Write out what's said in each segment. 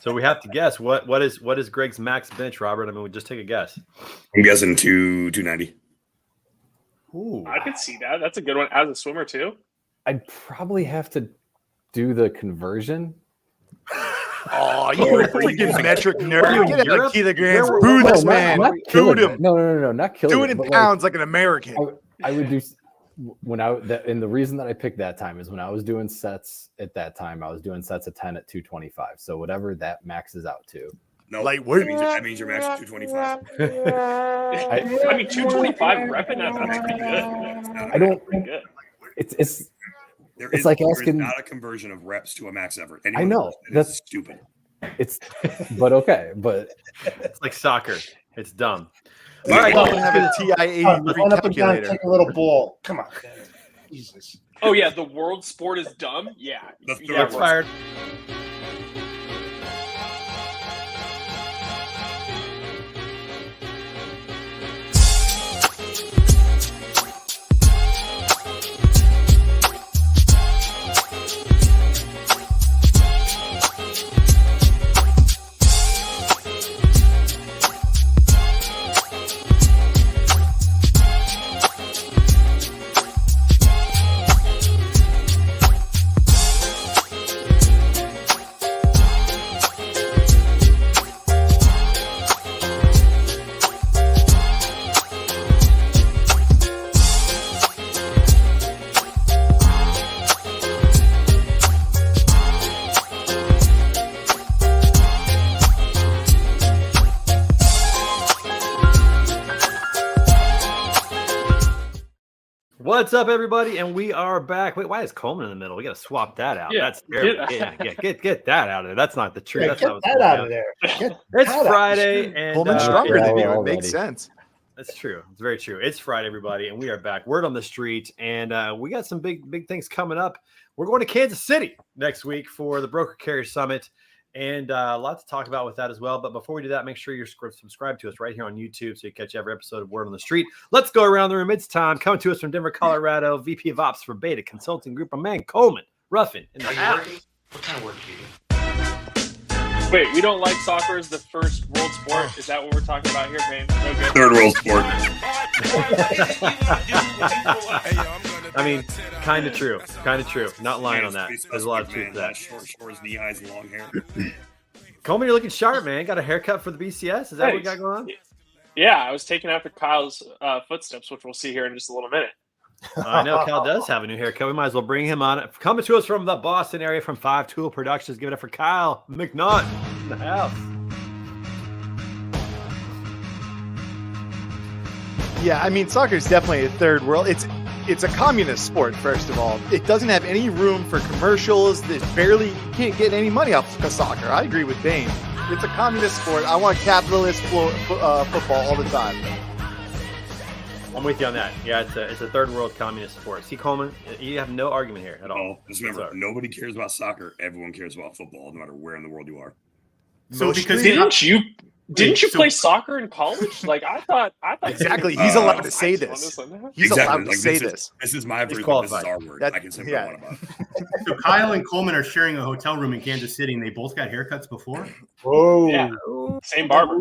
So we have to guess what is Greg's max bench, Robert? I mean, we just take a guess. I'm guessing 290. Ooh. I could see that. That's a good one as a swimmer too. I'd probably have to do the conversion. Oh, you're a freaking metric nerd. Get out of kilograms. Boo this man. Boot him. No, not killing. Do it in pounds like an American. I would do and the reason that I picked that time is when I was doing sets at that time, I was doing sets of 10 at 225. So whatever that maxes out to. No, that means your max is 225. I mean, 225 repping that's pretty good. I don't. Pretty good. It's like asking. Not a conversion of reps to a max effort. I know that's stupid. But okay, but it's like soccer. It's dumb. All right, have a TI-80 calculator. Take a little ball. Come on, Jesus. Oh yeah, the world sport is dumb. Yeah, it's fired. What's up, everybody? And we are back. Wait, why is Coleman in the middle? We got to swap that out. That's terrible. Get that out of there. That's not the truth. That's get that out of there. It's Friday, and Coleman's stronger than you. It makes sense. That's true. It's very true. It's Friday, everybody, and we are back. Word on the street, and we got some big things coming up. We're going to Kansas City next week for the Broker Carrier Summit, and a lot to talk about with that as well. But before we do that, make sure you're subscribed to us right here on YouTube so you catch every episode of Word on the Street. Let's go around the room. It's time. Coming to us from Denver, Colorado, VP of Ops for Beta Consulting Group, my man Coleman Ruffin in the house. What kind of work do you do? Wait, we don't like soccer as the first world sport. Is that what we're talking about here, man? Okay. Third world sport. I mean, kind of true. Not lying on that. There's a lot of truth to that. Short knee highs, long hair. Coleman, you're looking sharp, man. Got a haircut for the BCS? Is that what we got going on? Yeah, I was taking after Kyle's footsteps, which we'll see here in just a little minute. I know Kyle does have a new haircut. We might as well bring him on. Coming to us from the Boston area from 5 Tool Productions. Give it up for Kyle McNutt in the house. Yeah, I mean, soccer is definitely a third world. It's a communist sport, first of all. It doesn't have any room for commercials. That can't get any money off of soccer. I agree with Dane. It's a communist sport. I want capitalist football all the time. I'm with you on that. Yeah, it's a third world communist sport. See, Coleman, you have no argument here at all. Oh, just remember, nobody cares about soccer. Everyone cares about football, no matter where in the world you are. So because didn't you play soccer in college? Like I thought exactly. He's allowed to say this. He's allowed to say this. This is my version. This is our word. I can say what I want about it. So Kyle and Coleman are sharing a hotel room in Kansas City, and they both got haircuts before. Oh, yeah. Same barber.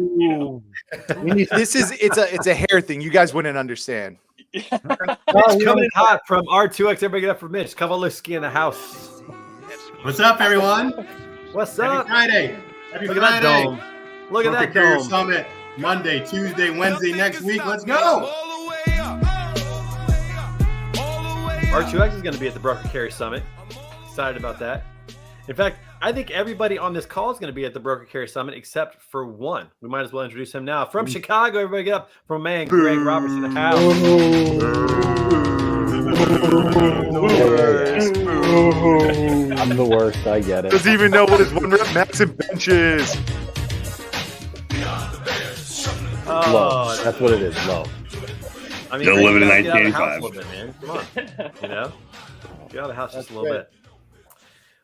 It's a hair thing. You guys wouldn't understand. Mitch coming in hot from R2X. Everybody get up for Mitch. Kowalski in the house. What's up, everyone? What's Happy up? Friday. Look at that dome. Look at that dome. Summit Monday, Tuesday, Wednesday next week. Let's go. R2X is going to be at the Broker Carrier Summit. Excited about that. In fact, I think everybody on this call is going to be at the Broker Carrier Summit except for one. We might as well introduce him now. From Chicago, everybody get up. From man, Greg Roberts in the house. I'm the worst. I get it. Doesn't even know what his one rep max and bench is. Low. That's what it is. Low. I mean, still living in 1985. Come on, get out of the house just a little bit.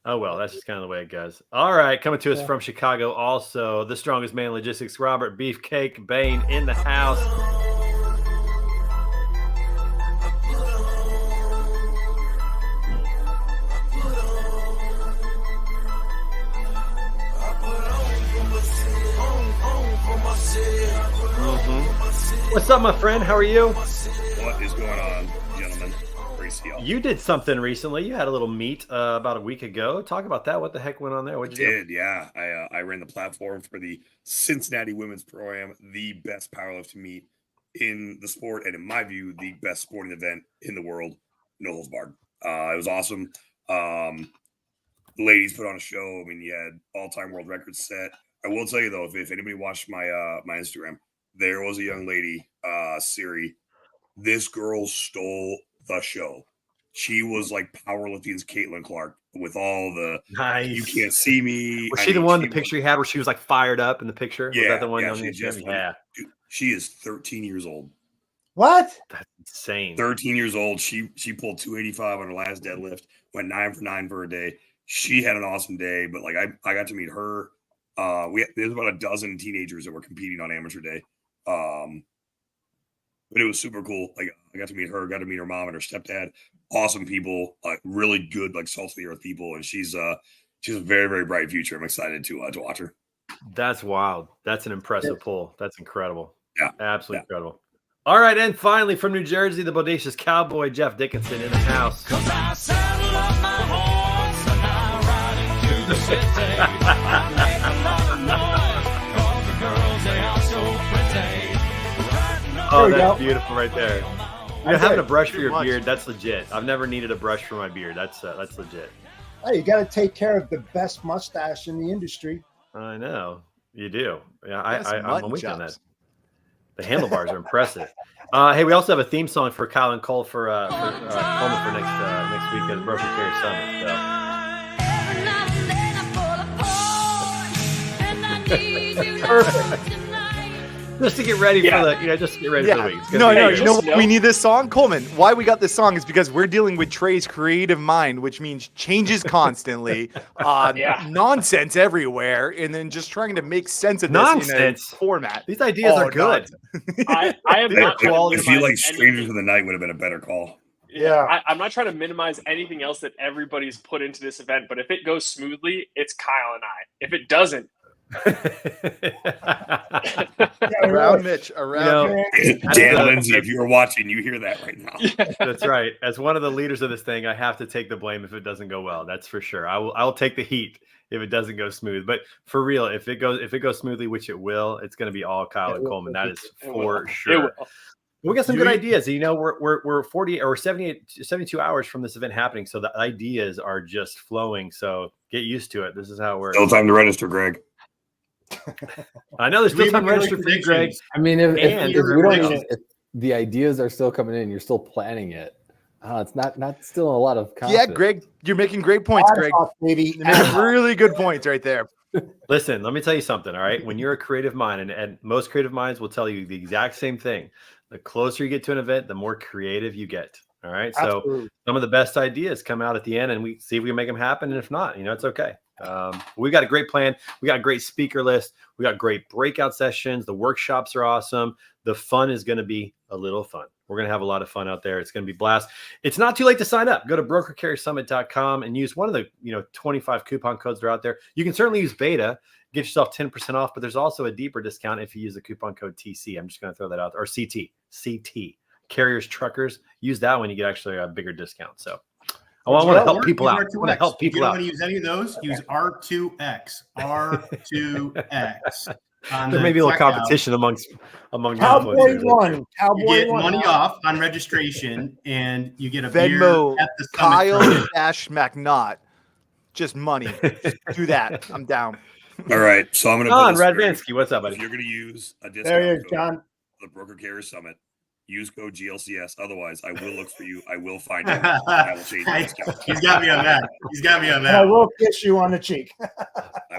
Oh well, that's just kind of the way it goes. All right, coming to us from Chicago, also the strongest man in logistics, Robert Beefcake Bain in the house. What's up, my friend? How are you? What is going on, gentlemen? Great to see y'all. You did something recently. You had a little meet about a week ago. Talk about that. What the heck went on there? What'd you do? Yeah. I ran the platform for the Cincinnati Women's Pro-Am, the best powerlifting meet in the sport, and in my view, the best sporting event in the world. No holds barred. It was awesome. The ladies put on a show. I mean, you had all-time world records set. I will tell you though, if anybody watched my my Instagram, there was a young lady, Siri. This girl stole the show. She was like powerlifting's Caitlin Clark with all the Nice. You can't see me. Was she the one, the picture you had where she was like fired up in the picture? Yeah, Was that the one? yeah, on the Instagram? Yeah. Dude, she is 13 years old. What? That's insane. 13 years old. She pulled 285 on her last deadlift, went 9 for 9 for a day. She had an awesome day, but like I got to meet her. There's about a dozen teenagers that were competing on amateur day. But it was super cool. Like I got to meet her, got to meet her mom and her stepdad. Awesome people, like really good, like salt of the earth people. And she's a very, very bright future. I'm excited to watch her. That's wild. That's an impressive pull. That's incredible. Yeah. Absolutely incredible. All right, and finally from New Jersey, the bodacious cowboy Jeff Dickinson in the house. Oh, that's beautiful right there. You're having a brush for your beard. That's legit. I've never needed a brush for my beard. That's legit. Hey, you got to take care of the best mustache in the industry. I know you do. Yeah, That's I'm with you on that. The handlebars are impressive. Hey, we also have a theme song for Kyle and Cole for Coleman for next week at the Broken Carry Summit. So. Perfect. Just to get ready for the, just to get ready for the week. No, you know why we need this song? Coleman, why we got this song is because we're dealing with Trey's creative mind, which means changes constantly, nonsense everywhere, and then just trying to make sense of this in a format. These ideas are good. I am not I feel like Strangers of the Night would have been a better call. Yeah, I'm not trying to minimize anything else that everybody's put into this event, but if it goes smoothly, it's Kyle and I. If it doesn't, around Mitch, Dan Lindsay, if you're watching, you hear that right now. That's right. As one of the leaders of this thing, I have to take the blame if it doesn't go well. That's for sure. I'll take the heat if it doesn't go smooth. But for real, if it goes smoothly, which it will, it's going to be all Kyle and Coleman. That is for sure. We got some good ideas. You know, we're 40 or 72 hours from this event happening, so the ideas are just flowing. So get used to it. This is how it works. Still time to register, Greg. I know there's still time to register for you, Greg. I mean, if the ideas are still coming in, you're still planning it. It's not still a lot of confidence. Yeah, Greg, you're making great points, Greg. You're making really good points right there. Listen, let me tell you something. All right, when you're a creative mind, and most creative minds will tell you the exact same thing. The closer you get to an event, the more creative you get. All right. So some of the best ideas come out at the end and we see if we can make them happen. And if not, it's okay. We got a great plan. We got a great speaker list. We got great breakout sessions. The workshops are awesome. The fun is going to be a little fun. We're going to have a lot of fun out there. It's going to be blast. It's not too late to sign up. Go to brokercarrysummit.com and use one of the 25 coupon codes that are out there. You can certainly use beta, get yourself 10% off, but there's also a deeper discount if you use the coupon code TC. I'm just going to throw that out, or CT. Carriers, truckers, use that one. You get actually a bigger discount. So I want to help people out. I want to help people out. If you don't want to use any of those, use R2X. R2X. There may be a little competition among Cowboy One. You get money off on registration, and you get a Venmo beer at the Kyle-McNaught. Just money. Just do that. I'm down. All right. So I'm going to John Radvansky. What's up, buddy? If you're going to use a discount there you code, go, John. The Broker Carrier Summit, use code GLCS. Otherwise, I will look for you. I will find you. I will change the discount. He's got me on that. And I will kiss you on the cheek.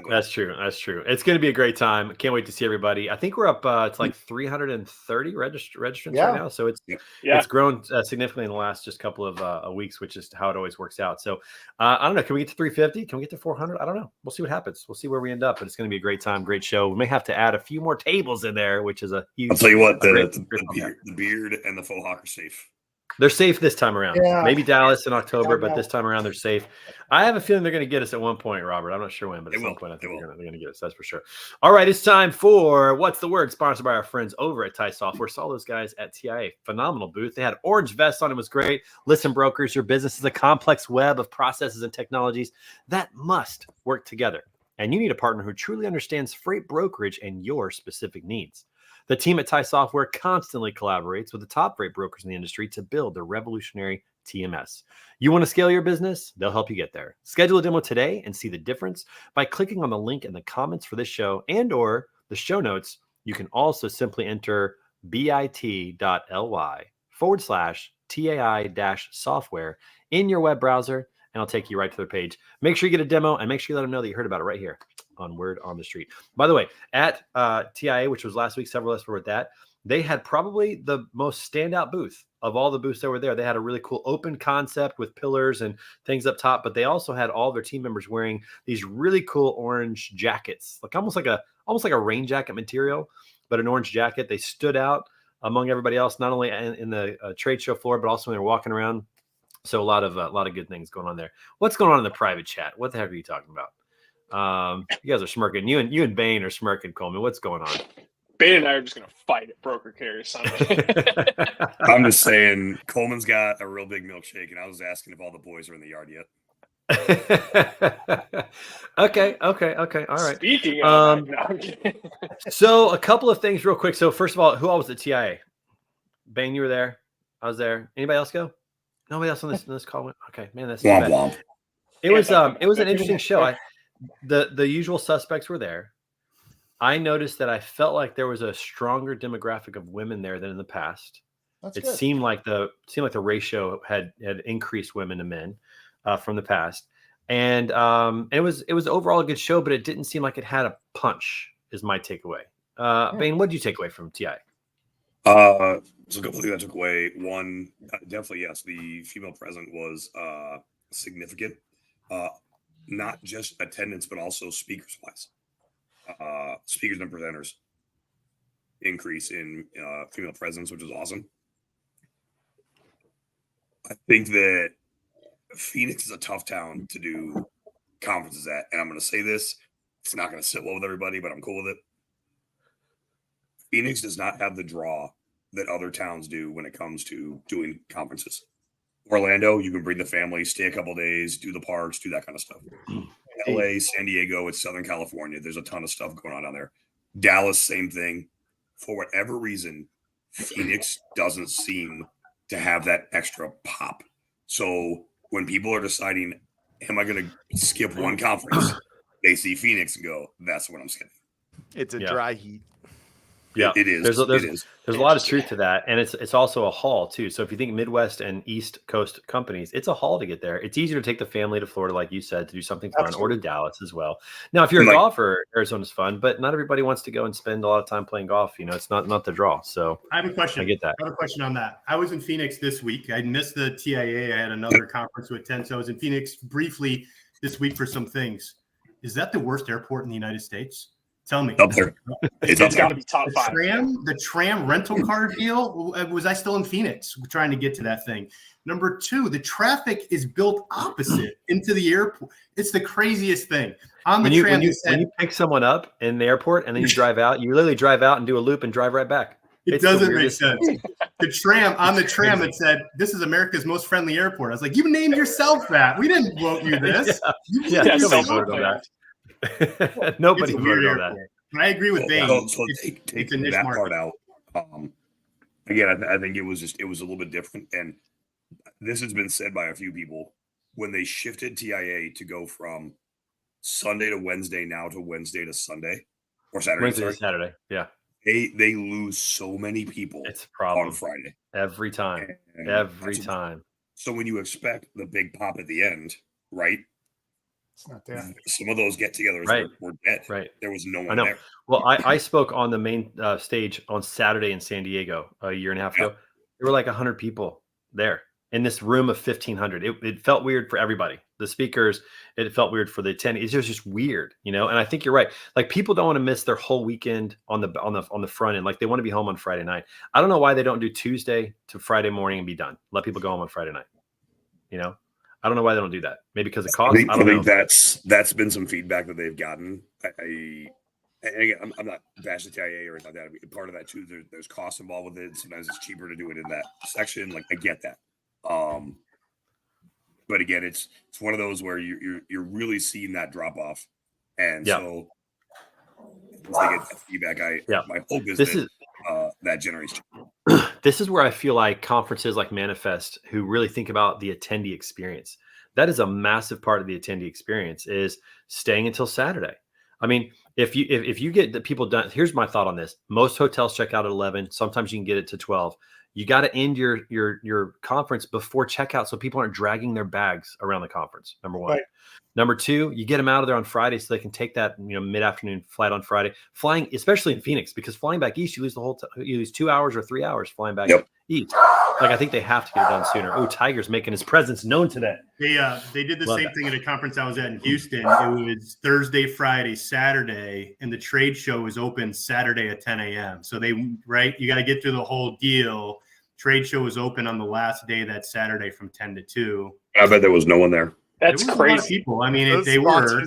That's true. It's going to be a great time. Can't wait to see everybody. I think we're up. It's like 330 registrants right now. So it's grown significantly in the last just couple of weeks, which is how it always works out. So I don't know. Can we get to 350? Can we get to 400? I don't know. We'll see what happens. We'll see where we end up. But it's going to be a great time, great show. We may have to add a few more tables in there, which is a huge. I'll tell you what. The beard and the faux hawk are safe. They're safe this time around. Yeah. Maybe Dallas in October, I but know. this time around they're safe. I have a feeling they're going to get us at one point, Robert. I'm not sure when, but at They some will. point I think They they're will. going to get us. That's for sure. All right, it's time for What's the Word, sponsored by our friends over at Ty Software. Saw those guys at TIA. Phenomenal booth. They had orange vests on. It was great. Listen, brokers, your business is a complex web of processes and technologies that must work together. And you need a partner who truly understands freight brokerage and your specific needs. The team at Ty Software constantly collaborates with the top freight brokers in the industry to build their revolutionary TMS. You want to scale your business? They'll help you get there. Schedule a demo today and see the difference by clicking on the link in the comments for this show and or the show notes. You can also simply enter bit.ly/TAI-software in your web browser, and I'll take you right to their page. Make sure you get a demo and make sure you let them know that you heard about it right here on Word on the Street. By the way, at TIA, which was last week, several of us were at that. They had probably the most standout booth of all the booths that were there. They had a really cool open concept with pillars and things up top, but they also had all their team members wearing these really cool orange jackets, like almost like a rain jacket material, but an orange jacket. They stood out among everybody else, not only in the trade show floor, but also when they were walking around. So a lot of good things going on there. What's going on in the private chat? What the heck are you talking about? You guys are smirking. You and Bane are smirking, Coleman. What's going on? Bane and I are just going to fight at Broker Carrier Summit. I'm just saying, Coleman's got a real big milkshake, and I was asking if all the boys are in the yard yet. Okay. All right. Speaking of, no, I'm kidding. So a couple of things real quick. So first of all, who all was at TIA? Bane, you were there. I was there. Anybody else go? Nobody else on this call went. Okay, man, that's too Womp bad. womp. It was an interesting show. The usual suspects were there. I noticed that I felt like there was a stronger demographic of women there than in the past. That's It good. seemed like the ratio had increased women to men from the past, and it was overall a good show, but it didn't seem like it had a punch. Is my takeaway. Bane, what did you take away from TI? So a couple things I took away. One, definitely yes, the female present was significant. Not just attendance, but also speakers wise. Speakers and presenters increase in female presence, which is awesome. I think that Phoenix is a tough town to do conferences at, and I'm going to say this: it's not going to sit well with everybody, but I'm cool with it. Phoenix does not have the draw that other towns do when it comes to doing conferences. Orlando, you can bring the family, stay a couple days, do the parks, do that kind of stuff. LA, San Diego, it's Southern California. There's a ton of stuff going on down there. Dallas, same thing. For whatever reason, Phoenix doesn't seem to have that extra pop. So when people are deciding, am I going to skip one conference? They see Phoenix and go, that's what I'm skipping. It's a Yeah. dry heat. Yeah, It is. There's a lot of truth to that, and it's also a haul too. So if you think Midwest and East Coast companies, it's a haul to get there. It's easier to take the family to Florida, like you said, to do something fun, or to Dallas as well. Now, if you're a golfer, Arizona's fun, but not everybody wants to go and spend a lot of time playing golf. You know, it's not the draw. So I have a question. I get that. I have a question on that. I was in Phoenix this week. I missed the TIA. I had another conference to attend. So I was in Phoenix briefly this week for some things. Is that the worst airport in the United States? Tell me. Up there. It's up got to there. be top five. The tram rental car deal, was I still in Phoenix trying to get to that thing? Number two, the traffic is built opposite into the airport. It's the craziest thing. On the tram, when you pick someone up in the airport and then you drive out, you literally drive out and do a loop and drive right back. It doesn't make sense. The tram, on the tram, it said, "This is America's most friendly airport." I was like, "You named yourself that. We didn't vote you this." Yeah, Yeah, nobody so voted on that. Nobody It's a weird voted on that. airport. But I agree with Bane. So take it's a niche that market. part out. Again, I think it was a little bit different, and this has been said by a few people when they shifted TIA to go from Sunday to Wednesday, now to Wednesday to Sunday or Saturday. Wednesday to Saturday. Yeah, They lose so many people it's a problem on Friday every time. And Every that's- time. So when you expect the big pop at the end, right? It's not there. Some of those get-togethers Right. were dead. Right. There was no I one know. there. Well, I spoke on the main stage on Saturday in San Diego a year and a half ago. There were like 100 people there in this room of 1,500. It felt weird for everybody. the speakers. It felt weird for the attendees. It was just weird, you know. And I think you're right. Like people don't want to miss their whole weekend on the front end. Like they want to be home on Friday night. I don't know why they don't do Tuesday to Friday morning and be done. Let people go home on Friday night. You know, I don't know why they don't do that. Maybe because it costs. I don't know. That's been some feedback that they've gotten. And again, I'm not bashing TIA or anything like that. Part of that too, there's costs involved with it. Sometimes it's cheaper to do it in that section. Like I get that. But again, it's one of those where you're really seeing that drop off, and so once they get that feedback, my hope is that generates. This is where I feel like conferences like Manifest, who really think about the attendee experience, that is a massive part of the attendee experience is staying until Saturday. I mean, if you get the people done, here's my thought on this. Most hotels check out at 11. Sometimes you can get it to 12. You got to end your conference before checkout so people aren't dragging their bags around the conference. Number one. Right. Number two, you get them out of there on Friday so they can take that mid-afternoon flight on Friday. Flying, especially in Phoenix, because flying back east, you lose you lose 2 hours or 3 hours flying back east. Like I think they have to get it done sooner. Oh, Tiger's making his presence known today. They did the same thing at a conference I was at in Houston. It was Thursday, Friday, Saturday, and the trade show was open Saturday at 10 a.m. So you got to get through the whole deal. Trade show was open on the last day that Saturday from 10 to 2. I bet there was no one there. That's crazy. A lot of people. I mean, they were,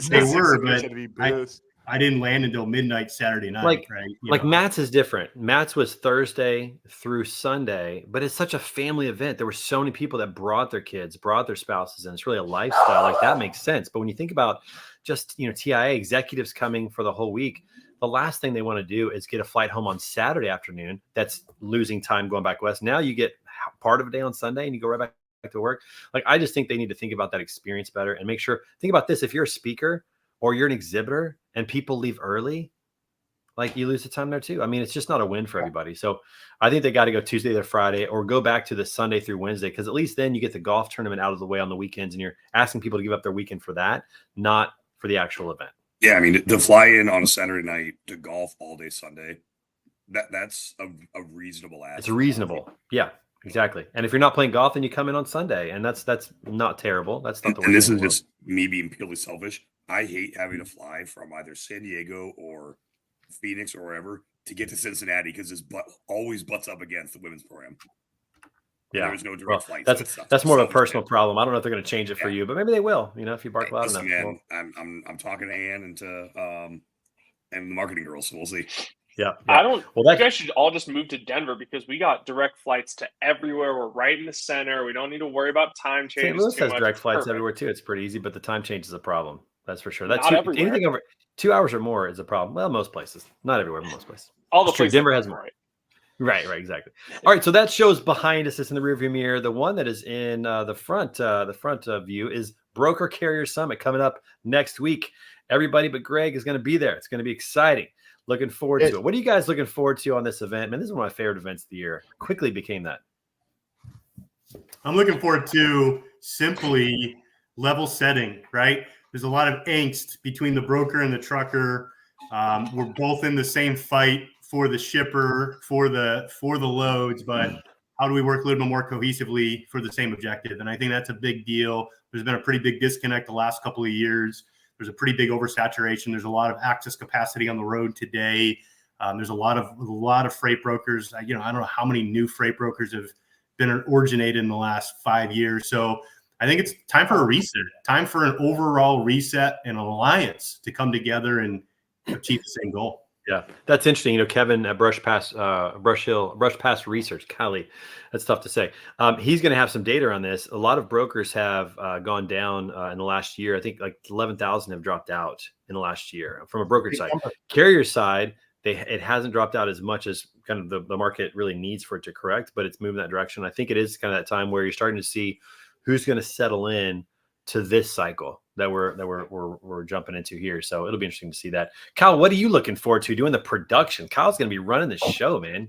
but I didn't land until midnight Saturday night. Like Matt's is different. Matt's was Thursday through Sunday, but it's such a family event. There were so many people that brought their kids, brought their spouses, and it's really a lifestyle. Like that makes sense. But when you think about just TIA executives coming for the whole week, the last thing they want to do is get a flight home on Saturday afternoon. That's losing time going back west. Now you get part of a day on Sunday and you go right back to work. Like I just think they need to think about that experience better and make sure. Think about this: if you're a speaker or you're an exhibitor and people leave early, like you lose the time there too. I mean, it's just not a win for everybody. So I think they got to go Tuesday to Friday or go back to the Sunday through Wednesday, because at least then you get the golf tournament out of the way on the weekends and you're asking people to give up their weekend for that, not for the actual event. Yeah, I mean, to fly in on a Saturday night to golf all day Sunday, that's a reasonable ask. It's reasonable. Yeah, exactly. And if you're not playing golf, then you come in on Sunday, and that's not terrible. That's not the worst. And this is just me being purely selfish. I hate having to fly from either San Diego or Phoenix or wherever to get to Cincinnati because this always butts up against the women's program. Yeah, there's no direct flight. That's more of a personal problem. I don't know if they're going to change it for you, but maybe they will. If you bark loud enough. Man, I'm talking to Ann and to and the marketing girls, so we'll see. Yeah. You guys should all just move to Denver because we got direct flights to everywhere. We're right in the center. We don't need to worry about time changes. St. Louis has direct flights everywhere too. It's pretty easy, but the time change is a problem. That's for sure. Anything over 2 hours or more is a problem. Well, most places, not everywhere, but most places. All the places. Denver has more. Right, exactly. All right, so that shows behind us. It's in the rearview mirror. The one that is in the front view is Broker Carrier Summit coming up next week. Everybody but Greg is going to be there. It's going to be exciting. Looking forward to it. What are you guys looking forward to on this event? Man, this is one of my favorite events of the year. Quickly became that. I'm looking forward to simply level setting, right? There's a lot of angst between the broker and the trucker. We're both in the same fight for the shipper, for the loads, but how do we work a little bit more cohesively for the same objective? And I think that's a big deal. There's been a pretty big disconnect the last couple of years. There's a pretty big oversaturation. There's a lot of access capacity on the road today. There's a lot of freight brokers. I don't know how many new freight brokers have been originated in the last 5 years. So I think it's time for a reset, time for an overall reset and alliance to come together and achieve the same goal. Yeah, that's interesting. Kevin at Brush Pass Research, golly, that's tough to say. He's going to have some data on this. A lot of brokers have gone down in the last year. I think like 11,000 have dropped out in the last year from a brokerage side. Carrier side, it hasn't dropped out as much as kind of the market really needs for it to correct, but it's moving that direction. I think it is kind of that time where you're starting to see who's going to settle in to this cycle that we're jumping into here. So it'll be interesting to see that. Kyle, what are you looking forward to doing the production? Kyle's going to be running the show, man.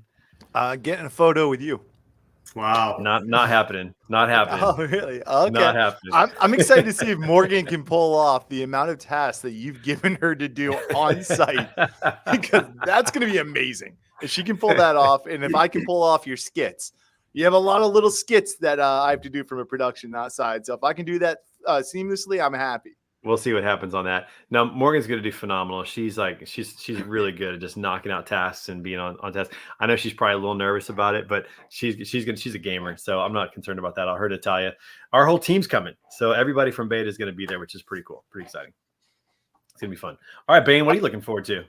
Getting a photo with you. Wow. Not happening. Not happening. Oh, really? Okay. Not happening. I'm excited to see if Morgan can pull off the amount of tasks that you've given her to do on site, because that's going to be amazing. If she can pull that off, and if I can pull off your skits. You have a lot of little skits that I have to do from a production side. So if I can do that seamlessly, I'm happy. We'll see what happens on that. Now Morgan's going to do phenomenal. She's really good at just knocking out tasks and being on task. I know she's probably a little nervous about it, but she's a gamer, so I'm not concerned about that. I'll her to tell you. Our whole team's coming, so everybody from Beta is going to be there, which is pretty cool, pretty exciting. It's gonna be fun. All right, Bane, what are you looking forward to?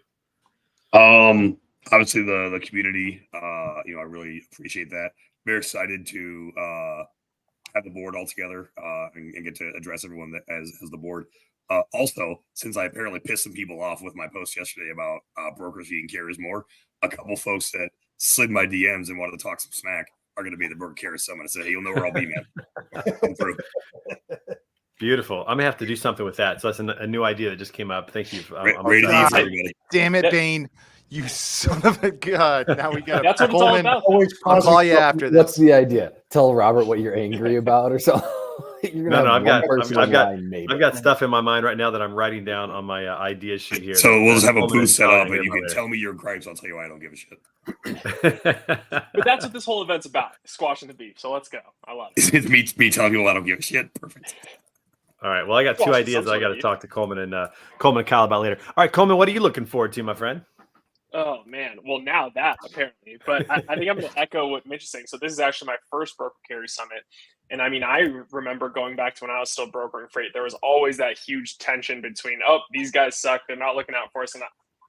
Obviously the community. I really appreciate that. Very excited to have the board all together and get to address everyone as the board. Also, since I apparently pissed some people off with my post yesterday about brokers feeding carriers more, a couple folks that slid my DMs and wanted to talk some smack are going to be at the Broker Carrier Summit. I said, hey, you'll know where I'll be, man. Come through. Beautiful. I'm gonna have to do something with that. So that's a new idea that just came up. Thank you. Damn it, Bane. You son of a god. Now we got That's what it's all about. I'll call you after this. What's the idea? Tell Robert what you're angry about or something. I've got stuff in my mind right now that I'm writing down on my idea sheet here. So we'll just have a booth set up, and you can tell me your gripes. I'll tell you why I don't give a shit. But that's what this whole event's about: squashing the beef. So let's go. I love it. It's me telling people I don't give a shit. Perfect. All right. Well, I got two ideas that I got to talk to Coleman and Kyle about later. All right, Coleman, what are you looking forward to, my friend? Oh man, well now that apparently, but I think I'm going to echo what Mitch is saying. So this is actually my first Broker Carry Summit, and I mean I remember going back to when I was still brokering freight. There was always that huge tension between these guys suck, they're not looking out for us, and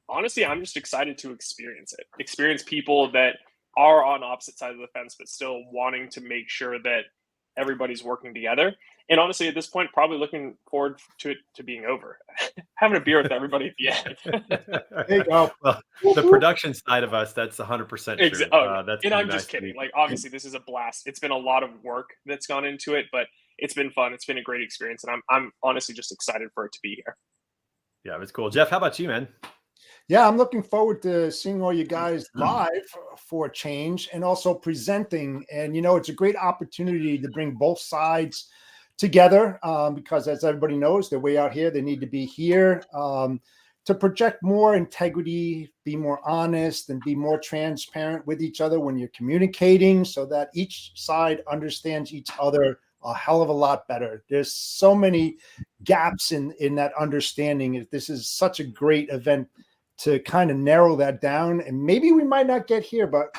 honestly, I'm just excited to experience people that are on opposite sides of the fence, but still wanting to make sure that everybody's working together. And honestly, at this point, probably looking forward to it to being over. Having a beer with everybody at the end. There you go. Well, the production side of us, that's 100% true. And I'm just kidding. Like, obviously, this is a blast. It's been a lot of work that's gone into it, but it's been fun. It's been a great experience, and I'm honestly just excited for it to be here. Yeah, it's cool. Jeff, how about you, man? Yeah, I'm looking forward to seeing all you guys live for a change and also presenting. And, it's a great opportunity to bring both sides together because, as everybody knows, they're way out here. They need to be here to project more integrity, be more honest, and be more transparent with each other when you're communicating so that each side understands each other a hell of a lot better. There's so many gaps in that understanding. This is such a great event to kind of narrow that down, and maybe we might not get here, but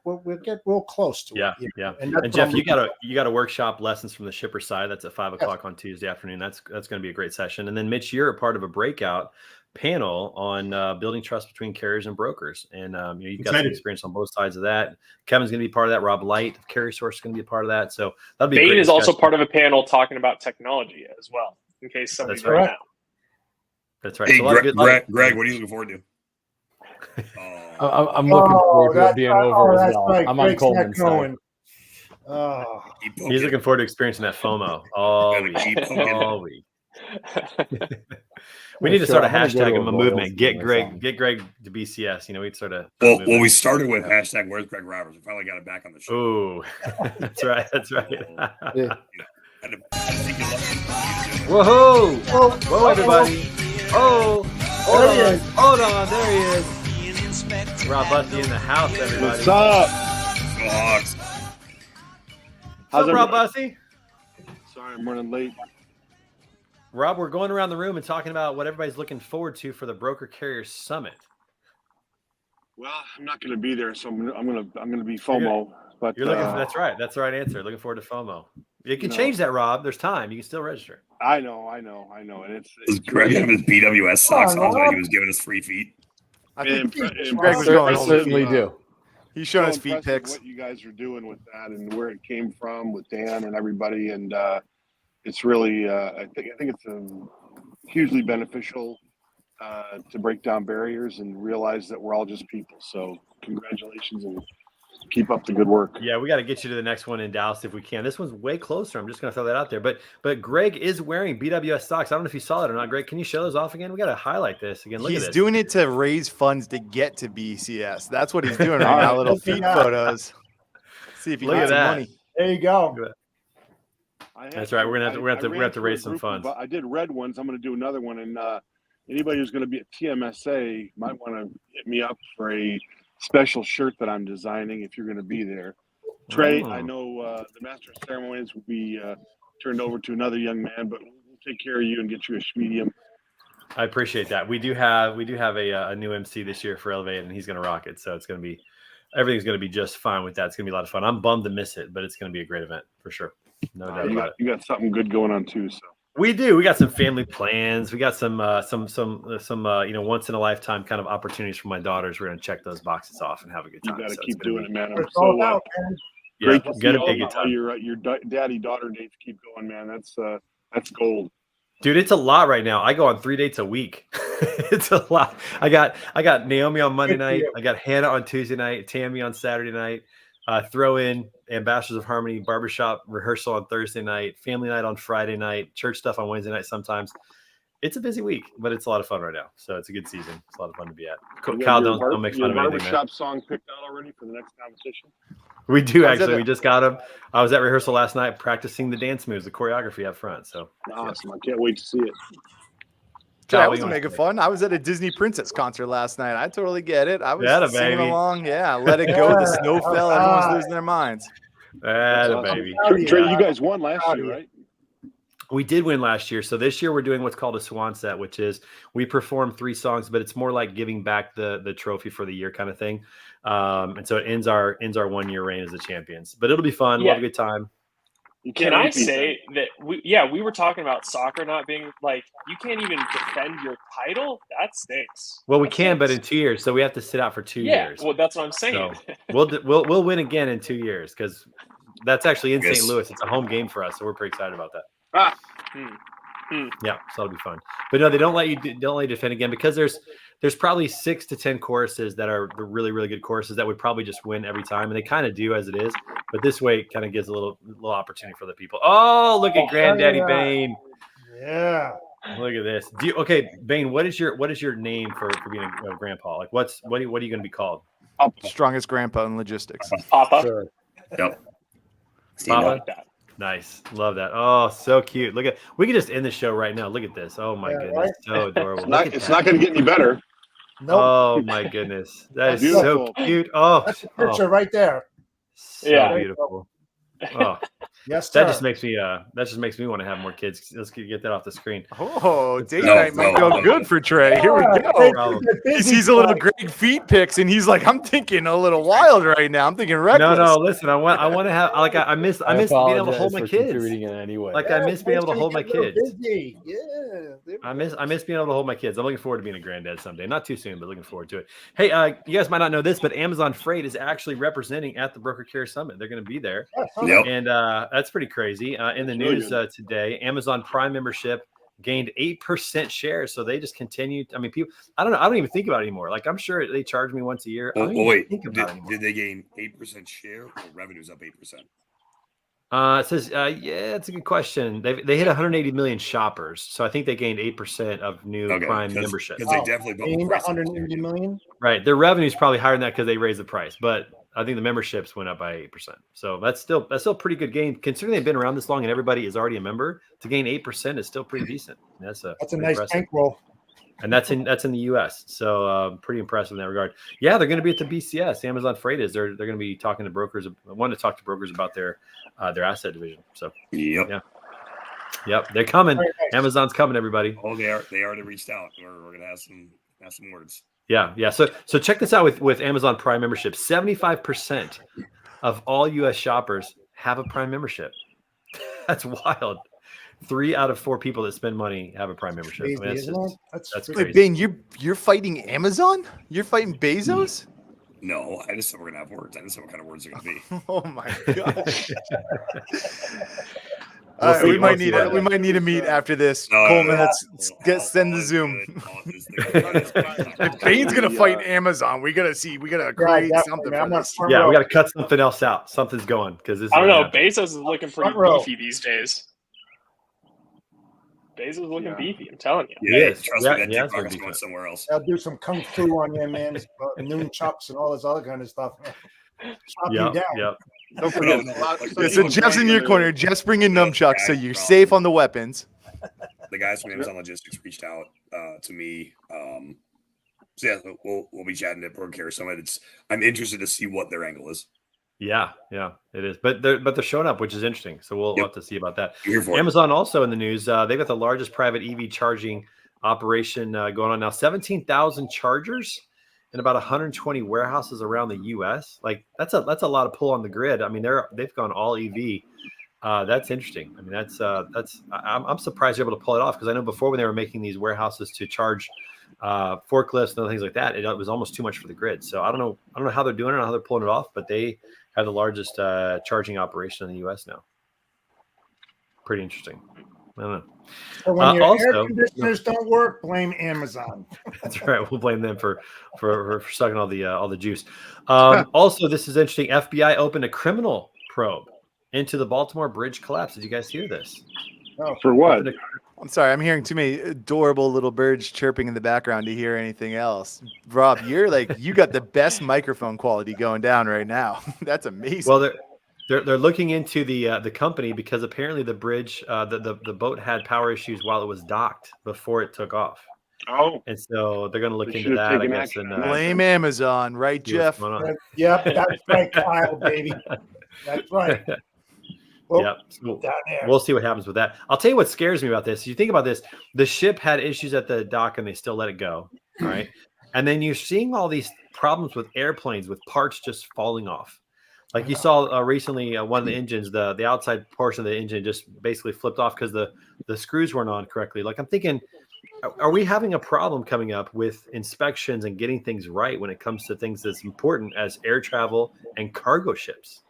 we'll get real close to it. Yeah. And Jeff, you got a workshop lessons from the shipper side. That's at 5:00 on Tuesday afternoon. That's going to be a great session. And then Mitch, you're a part of a breakout panel on building trust between carriers and brokers, and you've got some experience on both sides of that. Kevin's going to be part of that. Rob Light of Carrier Source is going to be a part of that. So that'll be. Bane is also part of a panel talking about technology as well, in case somebody's right now. That's right. Hey, So Greg, what are you looking forward to? I'm looking forward to it being over as well. Right. I'm on Coleman's side. He's looking forward to experiencing that FOMO all week. We need to start a hashtag of a movement. Get Greg to BCS. We'd sort of. Well, we started with hashtag Where's Greg Roberts. We finally got it back on the show. Oh, that's right. Whoa, everybody! Hold on, there he is. Rob Bussey in the house, everybody. What's up? What's up, Rob Bussey? Sorry, I'm running late. Rob, we're going around the room and talking about what everybody's looking forward to for the Broker Carrier Summit. Well, I'm not going to be there, so I'm going to be FOMO. But you're looking. That's right. That's the right answer. Looking forward to FOMO. You can change that, Rob. There's time. You can still register. I know, and it's Greg have his BWS socks on while he was giving us free feet. I think Greg was going. I certainly do. He's showing his feet pics. What you guys are doing with that and where it came from with Dan and everybody, and it's really I think it's hugely beneficial to break down barriers and realize that we're all just people. So congratulations and keep up the good work. Yeah, we got to get you to the next one in Dallas if we can. This one's way closer. I'm just going to throw that out there. But Greg is wearing BWS socks. I don't know if you saw that or not. Greg, can you show those off again? We got to highlight this again. Look at this. He's doing it to raise funds to get to BCS. That's what he's doing right now. Little feet photos. See if he gets some money. There you go. That's right. We're gonna have to raise some funds. I did red ones. I'm going to do another one, and anybody who's going to be at TMSA might want to hit me up for a special shirt that I'm designing if you're going to be there. Trey, I know the master of ceremonies will be turned over to another young man, but we'll take care of you and get you a medium. I appreciate that. We do have a new MC this year for Elevate, and he's going to rock it. So everything's going to be just fine with that. It's going to be a lot of fun. I'm bummed to miss it, but it's going to be a great event for sure. No doubt about it. You got something good going on too. So we do. We got some family plans. We got some once in a lifetime kind of opportunities for my daughters. We're going to check those boxes off and have a good time. you got to So keep doing it, man. I'm It's all so about, man. Yeah, great to gonna see be a good how time. your daddy-daughter dates keep going, man. That's gold. Dude, it's a lot right now. I go on 3 dates a week. It's a lot. I got Naomi on Monday night. I got Hannah on Tuesday night. Tammy on Saturday night. Throw in Ambassadors of Harmony barbershop rehearsal on Thursday night. Family night on Friday night. Church stuff on Wednesday night. Sometimes it's a busy week, but it's a lot of fun right now. So it's a good season. It's a lot of fun to be at. Kyle, don't make fun of anything, man. Barbershop song picked out already for the next competition. We do actually. We just got them. I was at rehearsal last night practicing the dance moves, the choreography up front. So Awesome! I can't wait to see it. That was making fun. I was at a Disney Princess concert last night. I totally get it. I was singing along. Yeah, let it go. The snow fell. Everyone's losing their minds. Awesome. Baby. Trey, you guys won last year, right? We did win last year. So this year we're doing what's called a swan set, which is we perform 3 songs, but it's more like giving back the trophy for the year kind of thing. And so it ends our 1 year reign as the champions. But it'll be fun. We'll have a good time. Can I say that we were talking about soccer not being like you can't even defend your title? That stinks. Well, we can, but in 2 years, so we have to sit out for 2 years. Well, that's what I'm saying. So we'll win again in 2 years because that's actually in St. Louis. It's a home game for us, so we're pretty excited about that. Yeah, so it'll be fun. But no, they don't let you defend again because there's probably 6 to 10 choruses that are the really, really good choruses that would probably just win every time, and they kind of do as it is. But this way, it kind of gives a little opportunity for the people. Oh, look at Granddaddy Bane. Yeah. Look at this. Bane? What is your name for being a grandpa? Like, what are you going to be called? Strongest grandpa in logistics. Papa. Sure. Yep. Papa. Like that. Nice. Love that. Oh, so cute. We can just end the show right now. Look at this. Oh my goodness. Right? So adorable. It's not going to get any better. Nope. Oh my goodness. That is so cute. Oh, that's a picture right there. So beautiful. Oh. Yes, sir. That just makes me want to have more kids. Let's get that off the screen. Oh, date night might go good for Trey. Here we go. He sees a little Greg feet pics, and he's like, "I'm thinking a little wild right now. I'm thinking reckless." No. Listen, I want to have I miss being able to hold my kids. Anyway. I miss being able to hold my kids. Yeah. I miss being able to hold my kids. I'm looking forward to being a granddad someday. Not too soon, but looking forward to it. Hey, you guys might not know this, but Amazon Freight is actually representing at the Broker Carrier Summit. They're going to be there. Yep. And that's pretty crazy. In the news today, Amazon Prime membership gained 8% shares. So they just continued. I mean, people, I don't even think about it anymore. Like, I'm sure they charge me once a year. Wait, did they gain 8% share or revenue's up 8%? It says, yeah, that's a good question. They hit 180 million shoppers. So I think they gained 8% of new Prime membership. Because they definitely bumped the price 180 million. Right. Their revenue is probably higher than that because they raised the price. But I think the memberships went up by 8%. So that's still a pretty good gain. Considering they've been around this long and everybody is already a member, to gain 8% is still pretty decent. That's a nice bankroll. And that's in the US. So pretty impressive in that regard. Yeah, they're going to be at the BCS. Amazon Freight is. They're going to be talking to brokers. I want to talk to brokers about their asset division. So yep, they're coming. Nice. Amazon's coming, everybody. Oh, they already reached out. We're going to have some words. Yeah. So check this out with Amazon Prime membership. 75% of all US shoppers have a Prime membership. That's wild. 3 out of 4 people that spend money have a Prime membership. Crazy, that's crazy. Wait, Bane, you're fighting Amazon? You're fighting Bezos? No, I just said we're gonna have words. I just said what kind of words are gonna be. Oh my gosh. We might need to meet after this. Coleman, let's send the Zoom. If Bane's gonna fight Amazon, we gotta create something. Yeah, we gotta cut something else out. Something's going because I don't know. Bezos is looking pretty beefy these days. Bezos is looking beefy. I'm telling you. Yeah, trust me, that dick is going somewhere else. I'll do some kung fu on you, man. Noon chops and all this other kind of stuff. Chop you down. Yep. Don't forget. So Jeff's in your corner. Jeff's bringing nunchucks, so you're safe on the weapons. The guys from Amazon Logistics reached out to me. So yeah, we'll be chatting at Broker Carrier Summit. I'm interested to see what their angle is. Yeah, it is. But they're showing up, which is interesting. So we'll have to see about that. Here for it. Amazon also in the news. They've got the largest private EV charging operation going on now. 17,000 chargers in about 120 warehouses around the U.S. Like that's a lot of pull on the grid. I mean, they've gone all EV. That's interesting. I mean, I'm surprised they're able to pull it off, because I know before when they were making these warehouses to charge forklifts and other things like that, it was almost too much for the grid. So I don't know how they're doing it or how they're pulling it off, but they have the largest charging operation in the U.S. now. Pretty interesting. I don't know. So when your also, air conditioners don't work, blame Amazon. That's right. We'll blame them for sucking all the juice. Also, this is interesting. FBI opened a criminal probe into the Baltimore bridge collapse. Did you guys hear this? Oh, for what? I'm sorry, I'm hearing too many adorable little birds chirping in the background to hear anything else. Rob, you got the best microphone quality going down right now. That's amazing. Well, they're looking into the company, because apparently the bridge, the boat had power issues while it was docked before it took off. Oh, And so they're going to look They into should that, have I taken guess. action And on that. Blame Amazon, right, see what's Jeff? going on. Yep, that's right, Kyle, baby. That's right. Well, Yep. So down there. we'll see what happens with that. I'll tell you what scares me about this. You think about this: the ship had issues at the dock, and they still let it go. All right, and then you're seeing all these problems with airplanes, with parts just falling off. Like you saw recently, one of the engines, the outside portion of the engine just basically flipped off because the screws weren't on correctly. Like I'm thinking, are we having a problem coming up with inspections and getting things right when it comes to things as important as air travel and cargo ships?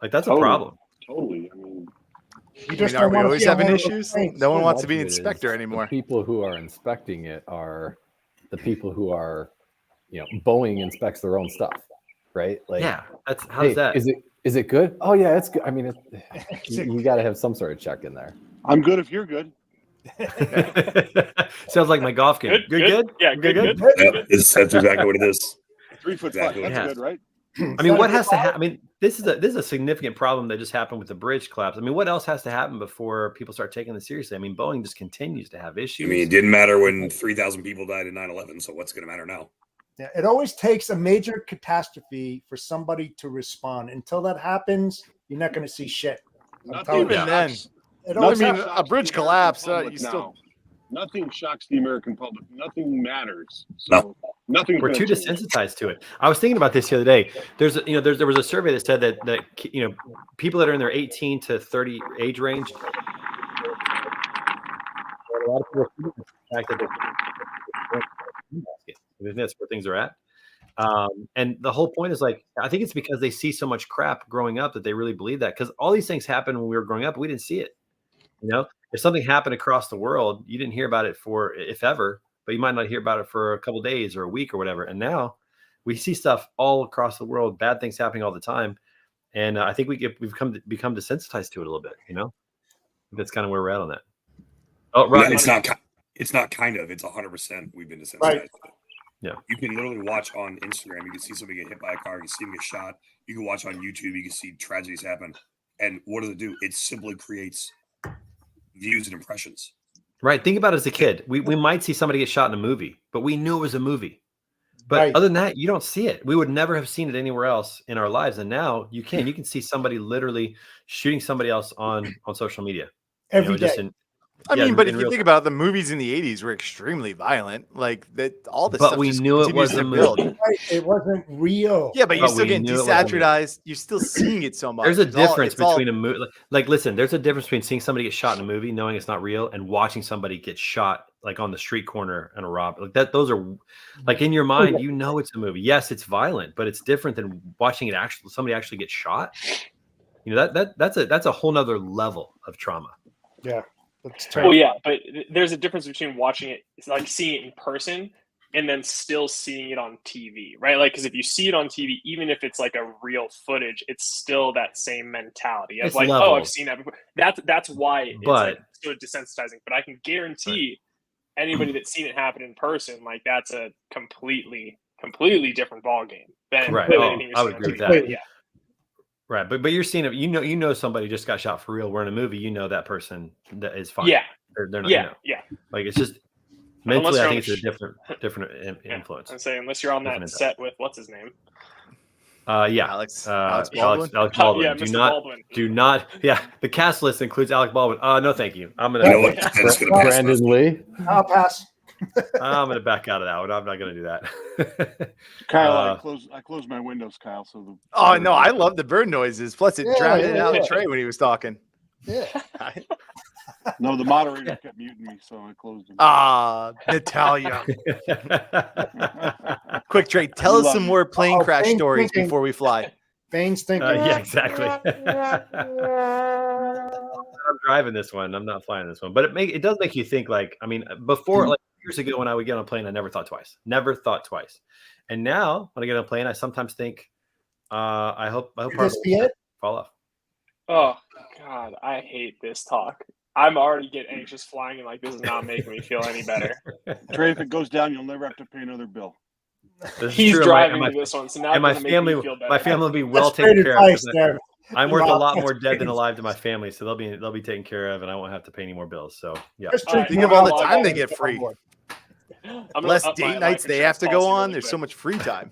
Like that's a problem. Totally. I mean, You just Are don't we want to always see having all those issues? planes. No one So wants to much be of it is inspector anymore. The people who are inspecting it are the people who are, Boeing inspects their own stuff, right? Like, Yeah, that's how's that? Is it good? Oh yeah, it's good. I mean, you got to have some sort of check in there. I'm good if you're good. Sounds like my golf game. Good. Yeah, good. Yep, that's exactly what it is. 3 foot Exactly. putt. That's Yeah. good, right? I mean, what has to happen? I mean, this is a significant problem that just happened with the bridge collapse. I mean, what else has to happen before people start taking this seriously? I mean, Boeing just continues to have issues. I mean, it didn't matter when 3,000 people died in 9/11. So what's going to matter now? Yeah, it always takes a major catastrophe for somebody to respond. Until that happens, you're not going to see shit. I'm telling Even you. then, It I always mean, happens. a bridge collapse. You still. Nothing shocks the American public. Nothing matters. So nothing. We're too desensitized to it. I was thinking about this the other day. There was a survey that said that people that are in their 18 to 30 age range, a lot of people feel the fact that that's where things are at. And the whole point is, like, I think it's because they see so much crap growing up that they really believe that, because all these things happened when we were growing up. We didn't see it. If something happened across the world, you didn't hear about it for, if ever, but you might not hear about it for a couple of days or a week or whatever. And now we see stuff all across the world, bad things happening all the time. And I think we've become desensitized to it a little bit. That's kind of where we're at on that. Oh, right. It's not kind of. It's 100%. We've been desensitized. Right. Yeah. You can literally watch on Instagram. You can see somebody get hit by a car. You can see them get shot. You can watch on YouTube. You can see tragedies happen. And what does it do? It simply creates views and impressions. Right. Think about it as a kid. We might see somebody get shot in a movie, but we knew it was a movie. But Right. other than that, you don't see it. We would never have seen it anywhere else in our lives. And now you can see somebody literally shooting somebody else on social media. Every just day. I Yeah, mean, but in if you real think about it, the movies in the 80s were extremely violent. Like that, all this But stuff we just knew it continues was to a build. movie. Right. It wasn't real. Yeah, but you're But still we getting knew it was a movie. desaturized. You're still seeing it so much. There's a It's all- difference it's all- between a movie. Like, listen, there's a difference between seeing somebody get shot in a movie, knowing it's not real, and watching somebody get shot like on the street corner and a rob. Like that, those are like in your mind, it's a movie. Yes, it's violent, but it's different than watching somebody actually get shot. That's a whole nother level of trauma. Yeah. That's Well, terrible. yeah, but there's a difference between watching it, like seeing it in person, and then still seeing it on TV, right? Like, because if you see it on TV, even if it's like a real footage, it's still that same mentality of It's like, levels. oh, I've seen that before. That's why it's like so desensitizing. But I can guarantee anybody that's seen it happen in person, like that's a completely different ballgame than Right. anything you're I would seeing agree on with TV. that. Yeah. Right, but you're seeing it. Somebody just got shot for real. We're in a movie. That person that is fine. Yeah. They're not. Yeah. Like it's just Unless mentally. I you're think on it's a different influence. I'm saying unless you're on that Different set with what's his name. Yeah. Alex Alex Baldwin. Baldwin. Yeah, Mr. Baldwin. Do not. Yeah. The cast list includes Alec Baldwin. No, thank you. I'm You know gonna. what? I'm just gonna pass Brandon this. Lee. I'll pass. I'm gonna back out of that one. I'm not gonna do that. Kyle, I closed my windows, Kyle. So the Oh no, I love the bird noises. Plus, it drowned out Trey when he was talking. Yeah. No, the moderator kept muting me, so I closed them. Natalia. Quick, Trey, tell us some more plane crash Bane's stories thinking. before we fly. Bane's thinking. Yeah, exactly. I'm driving this one. I'm not flying this one, but it does make you think. Like, I mean, before, like years ago, when I would get on a plane, I never thought twice. And now, when I get on a plane, I sometimes think, I hope Could this be it? fall off. Oh God, I hate this talk. I'm already getting anxious flying, and like this is not making me feel any better. Trey, if it goes down, you'll never have to pay another bill. This is He's true. driving My- to this one, so now and my it's gonna family, make me feel better. my family will be well That's taken great care of. advice there. I'm worth a Rob, lot that's more dead than great. alive to my family, so they'll be taken care of, and I won't have to pay any more bills. So yeah. That's true. Think of all the time they get free. I'm gonna Less up my date nights life they have to insurance go policy on. really There's quick. so much free time.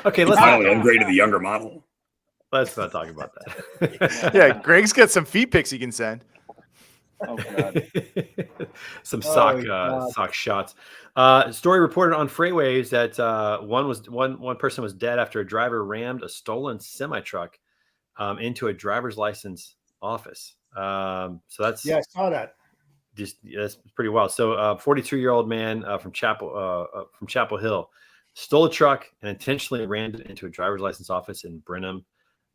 Okay, let's Finally upgraded the younger model. not talk about that. Yeah, Greg's got some feet pics he can send. Oh God. Some God. sock shots. Story reported on Freightwaves that one person was dead after a driver rammed a stolen semi truck into a driver's license office. So that's Yeah, I saw that. that's pretty wild. So 42-year-old man from Chapel Hill stole a truck and intentionally rammed it into a driver's license office in Brenham,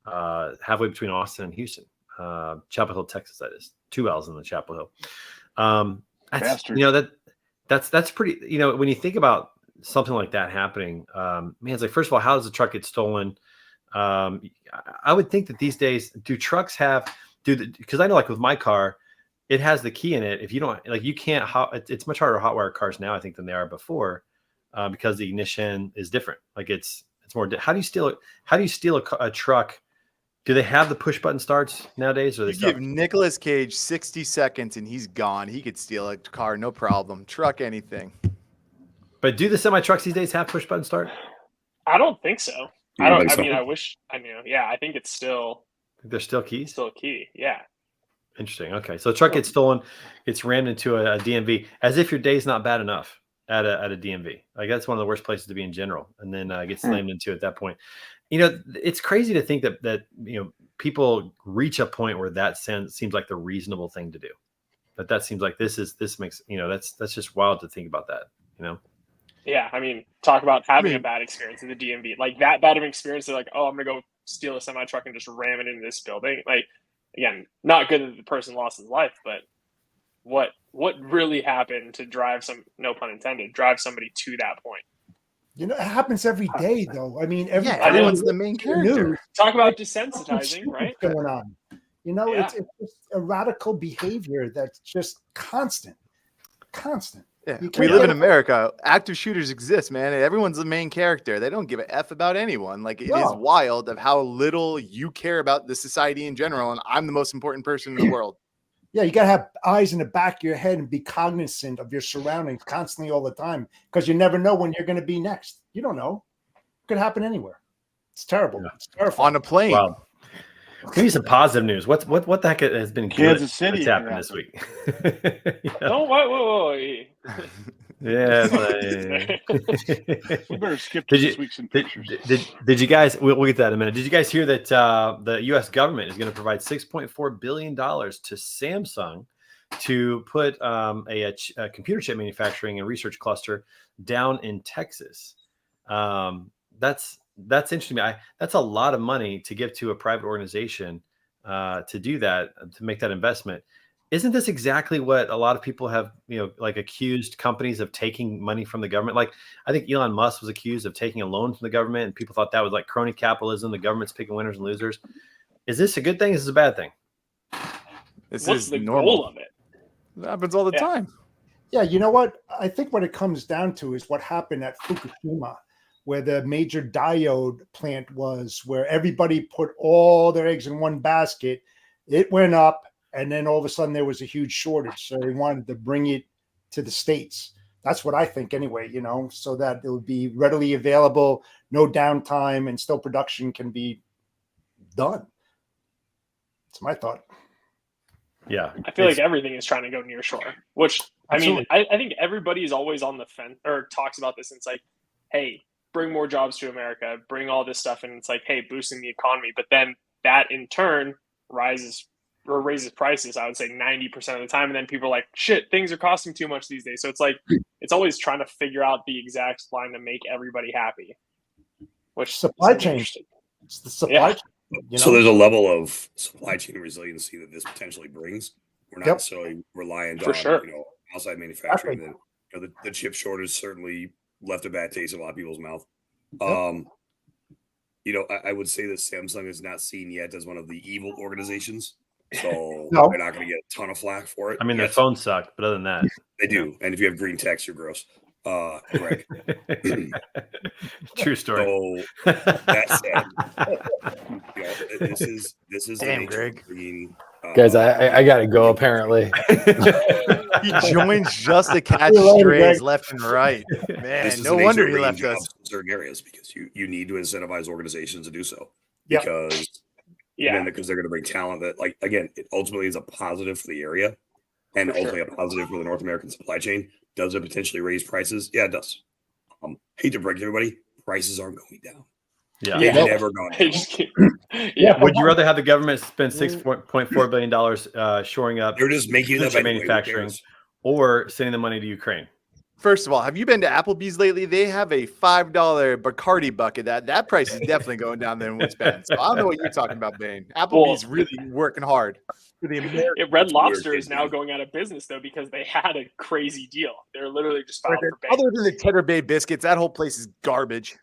halfway between Austin and Houston. Chapel Hill, Texas, that is. 2 L's in the Chapel Hill. That's, Bastard. that's pretty, when you think about something like that happening, man, it's like, first of all, how does the truck get stolen? I would think that these days, do trucks have, because I know, like with my car, it has the key in it. If you don't, like, you can't, it's much harder to hotwire cars now, I think, than they are before, because the ignition is different. Like it's more, how do you steal a truck? Do they have the push button starts nowadays? Or they You give Nicolas Cage 60 seconds and he's gone. He could steal a car, no problem. Truck, anything. But do the semi trucks these days have push button start? I don't think so. You don't think I so? mean, I wish I knew. Yeah, I think it's still They're still keys. a key. Yeah. Interesting. Okay, so the truck gets stolen, gets rammed into a DMV, as if your day's not bad enough at a DMV. Like that's one of the worst places to be in general, and then gets slammed into at that point. It's crazy to think that people reach a point where that seems like the reasonable thing to do. That seems like this makes that's just wild to think about that. Yeah, I mean, talk about having a bad experience in the DMV. Like that bad of an experience, they're like, oh, I'm gonna go steal a semi truck and just ram it into this building. Like, again, not good that the person lost his life, but what really happened to drive no pun intended, drive somebody to that point? It happens every day, though. I mean, everyone's the main character. Talk about desensitizing, right? Going on. It's just a radical behavior that's just constant. Yeah. You We can't live in get- America. Active shooters exist, man. Everyone's the main character. They don't give a F about anyone. Like, it is wild of how little you care about the society in general. And I'm the most important person in the world. Yeah, you got to have eyes in the back of your head and be cognizant of your surroundings constantly all the time, because you never know when you're going to be next. You don't know. It could happen anywhere. It's terrible. Yeah. It's terrifying. On a plane. Wow. Give me some positive news. What the heck has been Kansas City that's happened this happened. week? No, whoa. Yeah. We better skip to this week's in pictures. Did you guys? We'll get to that in a minute. Did you guys hear that the U.S. government is going to provide $6.4 billion to Samsung to put a computer chip manufacturing and research cluster down in Texas? That's interesting. That's a lot of money to give to a private organization to do that, to make that investment. Isn't this exactly what a lot of people have, accused companies of taking money from the government? Like, I think Elon Musk was accused of taking a loan from the government, and people thought that was like crony capitalism. The government's picking winners and losers. Is this a good thing? Is this a bad thing? This What's is the normal. goal of it? It happens all the time. Yeah, you know what? I think what it comes down to is what happened at Fukushima, where the major diode plant was, where everybody put all their eggs in one basket. It went up, and then all of a sudden there was a huge shortage. So they wanted to bring it to the States. That's what I think anyway, so that it would be readily available, no downtime, and still production can be done. That's my thought. Yeah. I feel like everything is trying to go near shore, which Absolutely. I mean, I think everybody is always on the fence or talks about this. And it's like, hey, bring more jobs to America, bring all this stuff. And it's like, hey, boosting the economy. But then that in turn raises prices, I would say 90% of the time. And then people are like, shit, things are costing too much these days. So it's like, it's always trying to figure out the exact line to make everybody happy. Which Supply chain. It's the supply chain. So there's a level of supply chain resiliency that this potentially brings. We're not necessarily reliant on outside manufacturing. That the chip shortage certainly left a bad taste in a lot of people's mouth. I would say that Samsung is not seen yet as one of the evil organizations, so they're not going to get a ton of flack for it. I mean, their phones suck, but other than that, they do. And if you have green text, you're gross. Greg. True story. So that said, this is Damn, Greg. Guys, I gotta go. Apparently, he joins just to catch strays left and right. Man, no wonder he left us. In certain areas because you need to incentivize organizations to do so Yep. because they're going to bring talent that, like, again, it ultimately is a positive for the area and ultimately a positive for the North American supply chain. Does it potentially raise prices? Yeah, it does. Hate to break to everybody, prices aren't going down. Yeah, they've never gone down. Would you rather have the government spend $6.4 billion shoring up? They're just making it up anyway. Manufacturing, or sending the money to Ukraine. First of all, have you been to Applebee's lately? They have a $5 Bacardi bucket. That price is definitely going down there in what's been. So I don't know what you're talking about, Bane. Applebee's really working hard for the American. Red Lobster is now going out of business though because they had a crazy deal. They're literally just filed for bankruptcy. Other than the Cheddar Bay biscuits, that whole place is garbage.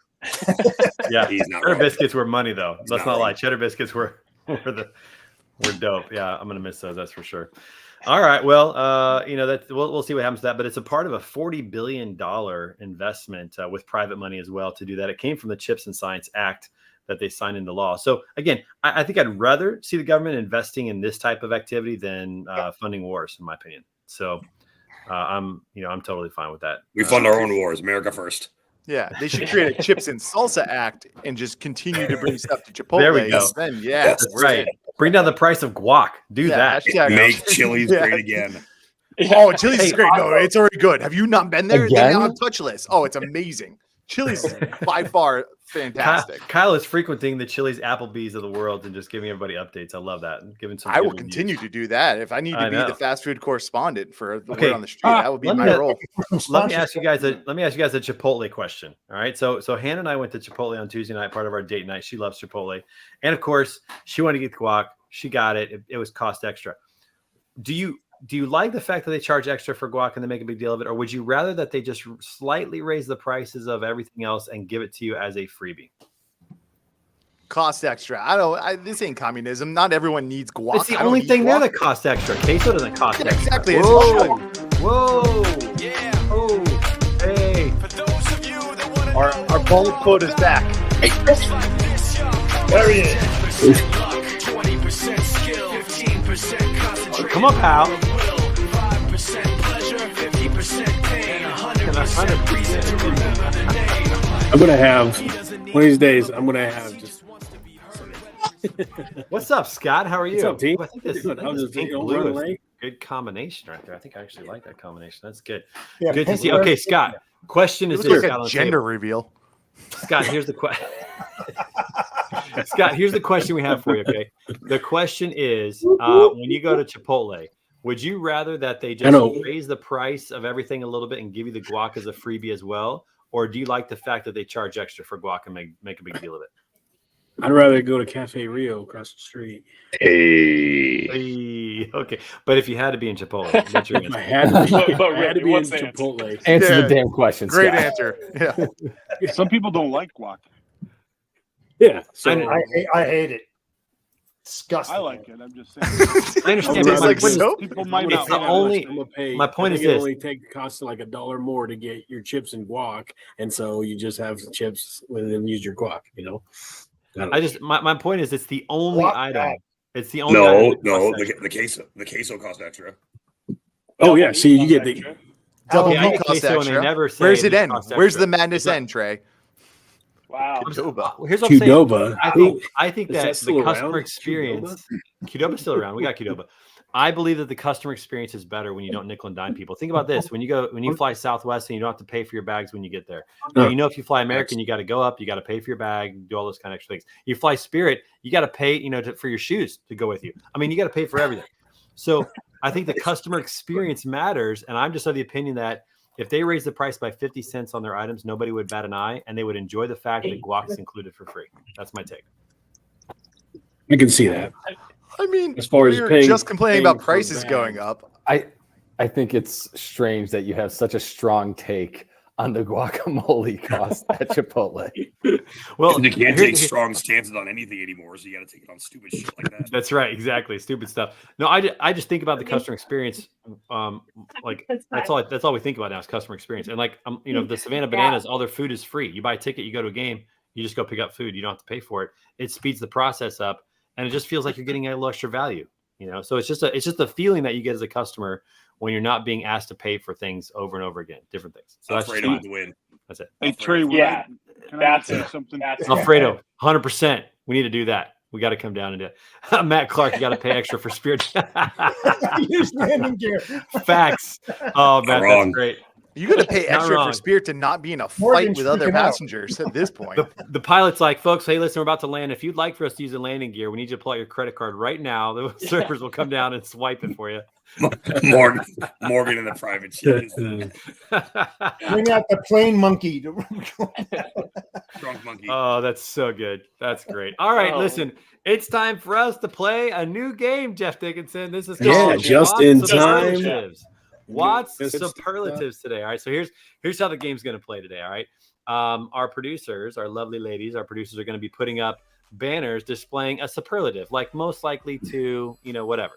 Yeah, he's not Cheddar wrong. Biscuits were money though. Let's not lie. wrong. Cheddar Biscuits were dope. Yeah, I'm gonna miss those. That's for sure. All right. Well, we'll see what happens to that, but it's a part of a $40 billion investment with private money as well to do that. It came from the Chips and Science Act that they signed into law. So again, I think I'd rather see the government investing in this type of activity than funding wars, in my opinion. So I'm totally fine with that. We fund our own wars. America first. Yeah, they should create a Chips and Salsa Act and just continue to bring stuff to Chipotle. There we go. Then, That's right. Bring down the price of guac. Do that. Make Chili's great again. Oh, Chili's is great. No, it's already good. Have you not been there? Again? They're on a touch list. Oh, it's amazing. Chili's is by far fantastic. Kyle is frequenting the Chili's, Applebee's of the world and just giving everybody updates. I love that. And giving some. I will continue to do that. If I need to be the fast food correspondent for the word on the street, that would be my role. Let me ask you guys a Chipotle question. All right. So Hannah and I went to Chipotle on Tuesday night, part of our date night. She loves Chipotle. And of course, she wanted to get guac. She got it. It was cost extra. Do you like the fact that they charge extra for guac and they make a big deal of it? Or would you rather that they just slightly raise the prices of everything else and give it to you as a freebie? Cost extra. This ain't communism. Not everyone needs guac. It's the only thing there that costs extra. Queso doesn't cost extra. Exactly. Whoa. Yeah. Oh. Hey. Our bullet quote is back. There he is. Come on, pal. I'm gonna have one of these days. I'm gonna have just. What's up, Scott? How are you? What's up, team? I think this pink blue is a good combination right there. I think I actually like that combination. That's good. Yeah, good to see. Okay, Scott. Question is this: like a gender reveal. Scott, here's the question. Scott, here's the question we have for you. Okay, the question is: when you go to Chipotle, would you rather that they just raise the price of everything a little bit and give you the guac as a freebie as well, or do you like the fact that they charge extra for guac and make a big deal of it? I'd rather go to Cafe Rio across the street. Hey, okay. But if you had to be in Chipotle, what's your answer? I had to be, But I had to be in what's the Chipotle. answer the damn question. Great Scott. answer. Yeah. Some people don't like guac. Yeah. So I hate it. Disgusting. I like it. I'm just saying. I understand. Tastes but like soap. People might It's not the like only- it. I'm gonna pay. my point I is think it this. only costs like $1 more to get your chips and guac, and so you just have the chips and then use your guac. My point is it's the only Guac item. bag. It's the only item that costs extra. The queso cost extra. Oh yeah, see you get the Double Oh, I meat say costs so, and extra. they never say Where's it this end? costs Where's extra. the madness It's not- end, Trey? Wow. Well, here's what I'm saying. Qdoba. I think Is that that still the around? customer experience, Qdoba's still around. We got Qdoba. I believe that the customer experience is better when you don't nickel and dime people. Think about this: when you fly Southwest and you don't have to pay for your bags when you get there. Now, you know, if you fly American, you got to go up, you got to pay for your bag, do all those kind of extra things. You fly Spirit, you got to pay, for your shoes to go with you. I mean, you got to pay for everything. So I think the customer experience matters, and I'm just of the opinion that if they raise the price by 50 cents on their items, nobody would bat an eye, and they would enjoy the fact that guac is included for free. That's my take. I can see that. I mean, As far as we were paying- just complaining paying about for prices bags. going up. I think it's strange that you have such a strong take on the guacamole cost at Chipotle. Well, You can't here- take strong stances on anything anymore, so you got to take it on stupid shit like that. That's right, exactly. Stupid stuff. No, I just think about the customer experience. Like that's all we think about now is customer experience. And like the Savannah Bananas, all their food is free. You buy a ticket, you go to a game, you just go pick up food. You don't have to pay for it. It speeds the process up, and it just feels like you're getting a little extra value. So it's just a feeling that you get as a customer when you're not being asked to pay for things over and over again, different things. So that's Afraid just to win. That's it. Hey Trey, Yeah, can I that's say it. something? That's Alfredo, 100%. We need to do that. We got to come down and do it. Matt Clark, you got to pay extra for Spirit. Use landing gear. Facts. Oh, Matt, wrong. that's great. You got to pay Not extra wrong. for Spirit to not be in a Morgan's fight with other freaking out. passengers at this point. The pilot's like, folks, hey, listen, we're about to land. If you'd like for us to use the landing gear, we need you to pull out your credit card right now. The servers will come down and swipe it for you. Morgan in the private jet. Bring out the plane monkey. Drunk monkey. Oh, that's so good. That's great. All right, Oh. listen, it's time for us to play a new game, Jeff Dickinson. This is Yeah, called just Watts in time. Superlatives. Watts Just- superlatives today. All right, so here's how the game's going to play today. All right, our producers, our lovely ladies, our producers are going to be putting up banners displaying a superlative, like most likely to, whatever.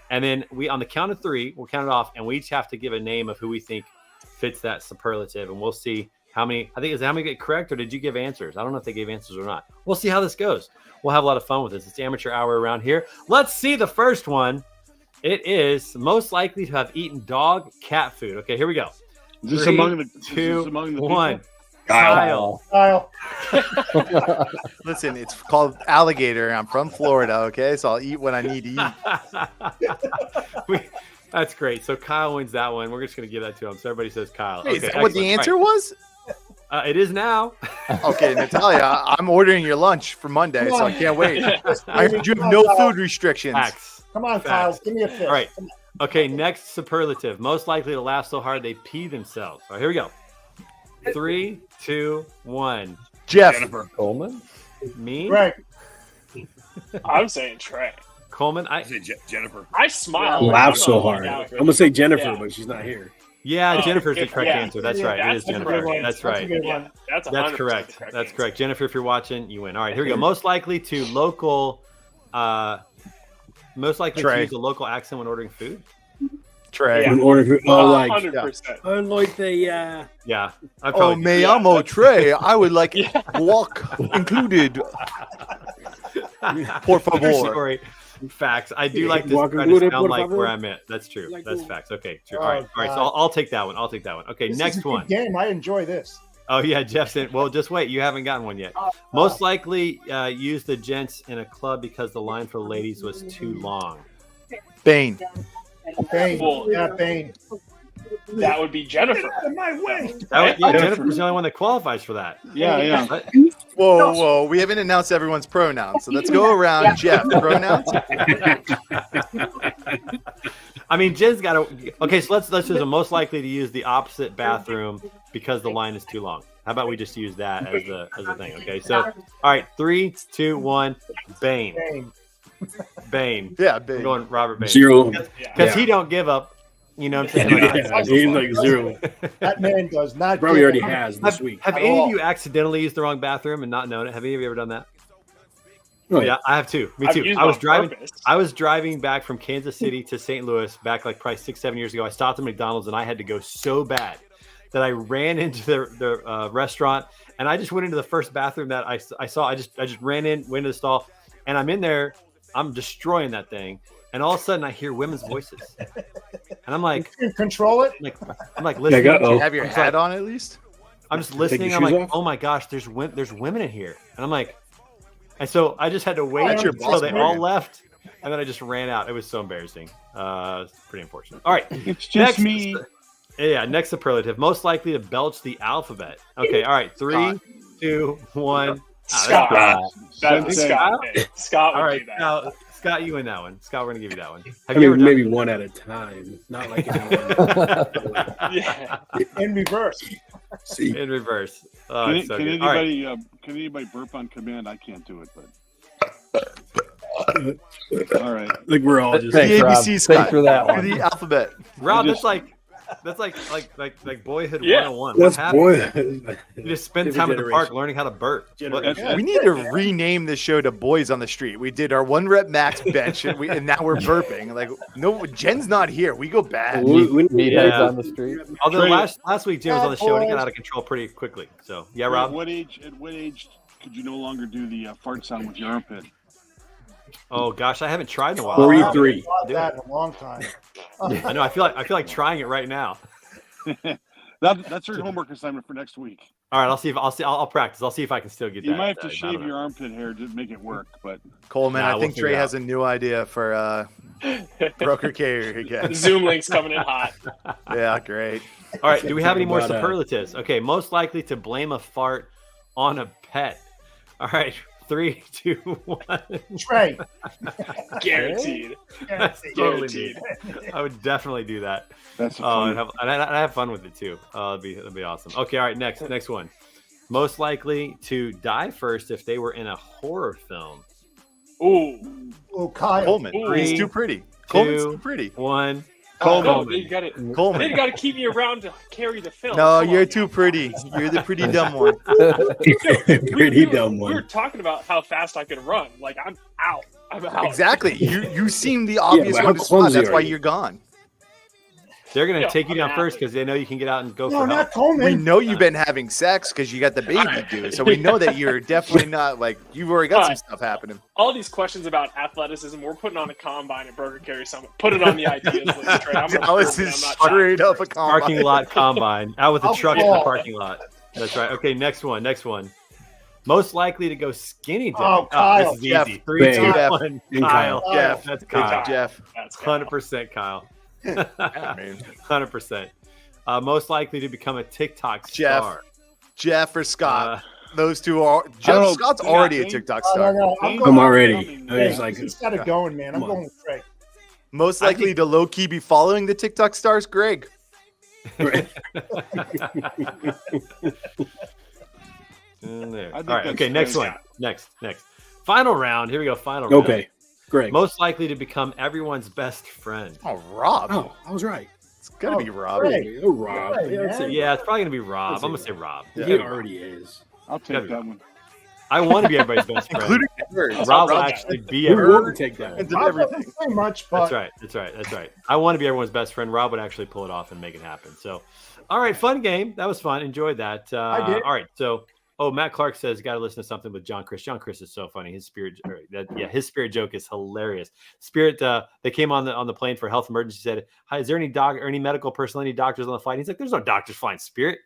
And then we, on the count of three, we'll count it off, and we each have to give a name of who we think fits that superlative, and we'll see how many. I think is how many get correct, or did you give answers? I don't know if they gave answers or not. We'll see how this goes. We'll have a lot of fun with this. It's amateur hour around here. Let's see the first one. It is most likely to have eaten dog cat food. Okay, here we go. Is this 3, among the 2, among the 1. people? Kyle. Kyle. Kyle. Listen, it's called alligator. I'm from Florida, okay? So I'll eat what I need to eat. That's great. So Kyle wins that one. We're just going to give that to him. So everybody says Kyle. Wait, is Okay, that what the excellent. answer was? All right. It is now. Okay, Natalia, I'm ordering your lunch for Monday, so I can't wait. I heard you have no food restrictions. Facts. Come on, Facts. Kyle. Give me a fist. All right. Okay, next superlative. Most likely to laugh so hard they pee themselves. All right, here we go. 3, 2, 1. Jeff. Jennifer. Coleman? Me? Right. I'm saying Trey. Coleman? I say Jennifer. I smile. Laugh I'm so not hard. looking I'm out. gonna say Jennifer, Yeah. but she's not here. Yeah, Oh, Jennifer's the correct yeah. answer. That's right. Yeah, It is that's a Jennifer. good one. That's That's a right. good Yeah, one. that's 100% That's the correct. That's answer. correct. Jennifer, if you're watching, you win. All right, here we go. Most likely to Trey. use a local accent when ordering food. Trey. Yeah. When ordering, oh, like 100%. unlike the Yeah. I Oh, probably me Yeah, amo that's- Trey. I would like Yeah. guac included. Por True favor. story. Facts. I do like this Guac try included, to sound por like favor. where I'm at. That's true. Like That's the- facts. Okay. True. Oh, All right. All right. So God. I'll take that one. I'll take that one. Okay. This next is a good one. game. I enjoy this. Oh yeah, Jeff said. Well, just wait. You haven't gotten one yet. Most likely use the gents in a club because the line for the ladies was too long. Bane. Bane. Well, Yeah, Bane. That would be Jennifer. Out of my way. Jennifer's the only one that qualifies for that. Yeah, yeah. But- Whoa. We haven't announced everyone's pronouns. So let's go around. Jeff, pronouns? I mean, Jen's got to. Okay, so let's do the most likely to use the opposite bathroom because the line is too long. How about we just use that as a thing? Okay, so all right, 3, 2, 1. Bane. Bane. Bane. Yeah, I'm Bane. going Robert Bane. 0. Yeah. Because he don't give up. You know what I'm saying? Yeah, he's like 0. That man does not. Probably give already up. has this week. Have At any of all. you accidentally used the wrong bathroom and not known it? Have any of you ever done that? Oh, Yeah, I have too. Me I've too. used I was on driving. purpose. I was driving back from Kansas City to St. Louis back like probably 6-7 years ago. I stopped at McDonald's and I had to go so bad that I ran into the restaurant and I just went into the first bathroom that I saw. I just ran in, went into the stall, and I'm in there. I'm destroying that thing, and all of a sudden I hear women's voices, and I'm like, You can control it. I'm like listening. Yeah, Do you have your I'm hat like- on at least? I'm just Take listening. your I'm like, shoes off? oh my gosh, there's women in here, and I'm like, and so I just had to wait That's your until boss they man. all left, and then I just ran out. It was so embarrassing. It's pretty unfortunate. All right, It's just next, me. Yeah, next superlative, most likely to belch the alphabet. Okay, all right, 3, 2, 1. Scott. That's Sensei. Scott. Okay, Scott would All right, do that. now Scott, you win that one. Scott, we're gonna give you that one. I Have you ever mean, done? maybe one at a time, not like Yeah. In reverse. See, In reverse? Oh, Can, it's so can good. All right. anybody can anybody burp on command? I can't do it, but all right. like we're all just. Thanks, The Rob. ABC, Scott. Thanks for that Do one. the alphabet. Rob, just- that's like boyhood Yeah. 101. That's What happened? boy. You just spend Different time at the park generation. learning how to burp. What- Generation. We need to rename the show to Boys on the Street. We did our 1 rep max bench, and now we're burping. Like, no, Jen's not here. We go bad. Meatheads Yeah. on the street. Although Trey- last week Jim was on the show and he got boys. out of control pretty quickly. So yeah, At Rob. what age could you no longer do the fart sound with your armpit? Oh gosh, I haven't tried in a while. 43. I've that in a long time. I know. I feel like trying it right now. That's your homework assignment for next week. All right, I'll practice. I'll see if I can still get You that. might have to I shave don't know. your armpit hair to make it work, but Coleman, Nah, I we'll think figure Trey it has a new idea for broker carrier again. Zoom link's coming in hot. Yeah, great. All right, do we have any more About, superlatives? Okay, most likely to blame a fart on a pet. All right, 3, 2, 1. Trey. Guaranteed. That's totally me. Guaranteed. I would definitely do that. that's a Oh, fun. and have fun with it too. That'd be awesome. Okay, all right, next one. Most likely to die first if they were in a horror film. Ooh. Oh, Kyle. Coleman, Ooh. he's too pretty. Coleman's Two. too pretty. 1. No, you got it. Coleman. Then you got to keep me around to carry the film. No, Come you're on. too pretty. You're the pretty dumb one. Pretty dumb We were one. talking about how fast I could run. Like I'm out. I'm out. Exactly. You seem the obvious but how one to spot. clumsy That's are why you? you're gone. They're gonna Yeah, take you I'm down first because they know you can get out and go No, for not help. Coleman. We know you've been having sex because you got the baby due. So we know that you're definitely not like you've already got some stuff happening. All these questions about athleticism, we're putting on a combine at Burger Carry Summit. Put it on the ideas list, Trey. I'm gonna Dallas prove it. is I'm not straight shy. up a combine. Parking lot combine out with a I'll truck in the fall. parking lot. That's right. Okay, next one. Most likely to go skinny dipping. Oh, Kyle. this is Jeff. easy. 3, Bang. 2, Jeff. 1. And Kyle. Kyle. Jeff. That's Big Kyle. Jeff. That's Kyle. 100% Kyle. Man. 100%. Most likely to become a TikTok Jeff. star. Jeff or Scott. Uh, Those two are. I don't Jeff know. Scott's Yeah, already a Dane- TikTok I star. don't know. I'm I'm going. I'm already. Hey, It's like he's got it going, man. I'm Come on. going with Trey. Most I likely think- to low key be following the TikTok stars, Greg. in there. I All think right. that's Okay. Next fair. one. Next. Final round. Here we go. Final round. okay, great. Most likely to become everyone's best friend. Oh, Rob. Oh, I was right. It's gonna be Rob. Trey. Oh, Rob. Right, Yeah, that's man. it. Yeah, it's probably gonna be Rob. Let's I'm gonna see. say Rob. He already is. I'll Gotta take be that Rob. one. I want to be everybody's best friend. Including words. Rob will Rob actually be Who everyone. wouldn't take that one? did Rob everything. doesn't say much, but That's right. That's right. That's right. I want to be everyone's best friend. Rob would actually pull it off and make it happen. So, all right, fun game. That was fun. Enjoyed that. I did. All right. So, Matt Clark says, got to listen to something with John Chris. John Chris is so funny. His spirit joke is hilarious. Spirit, they came on the plane for health emergency. Said, "Hi, is there any any medical personnel, any doctors on the flight?" He's like, "There's no doctors flying Spirit."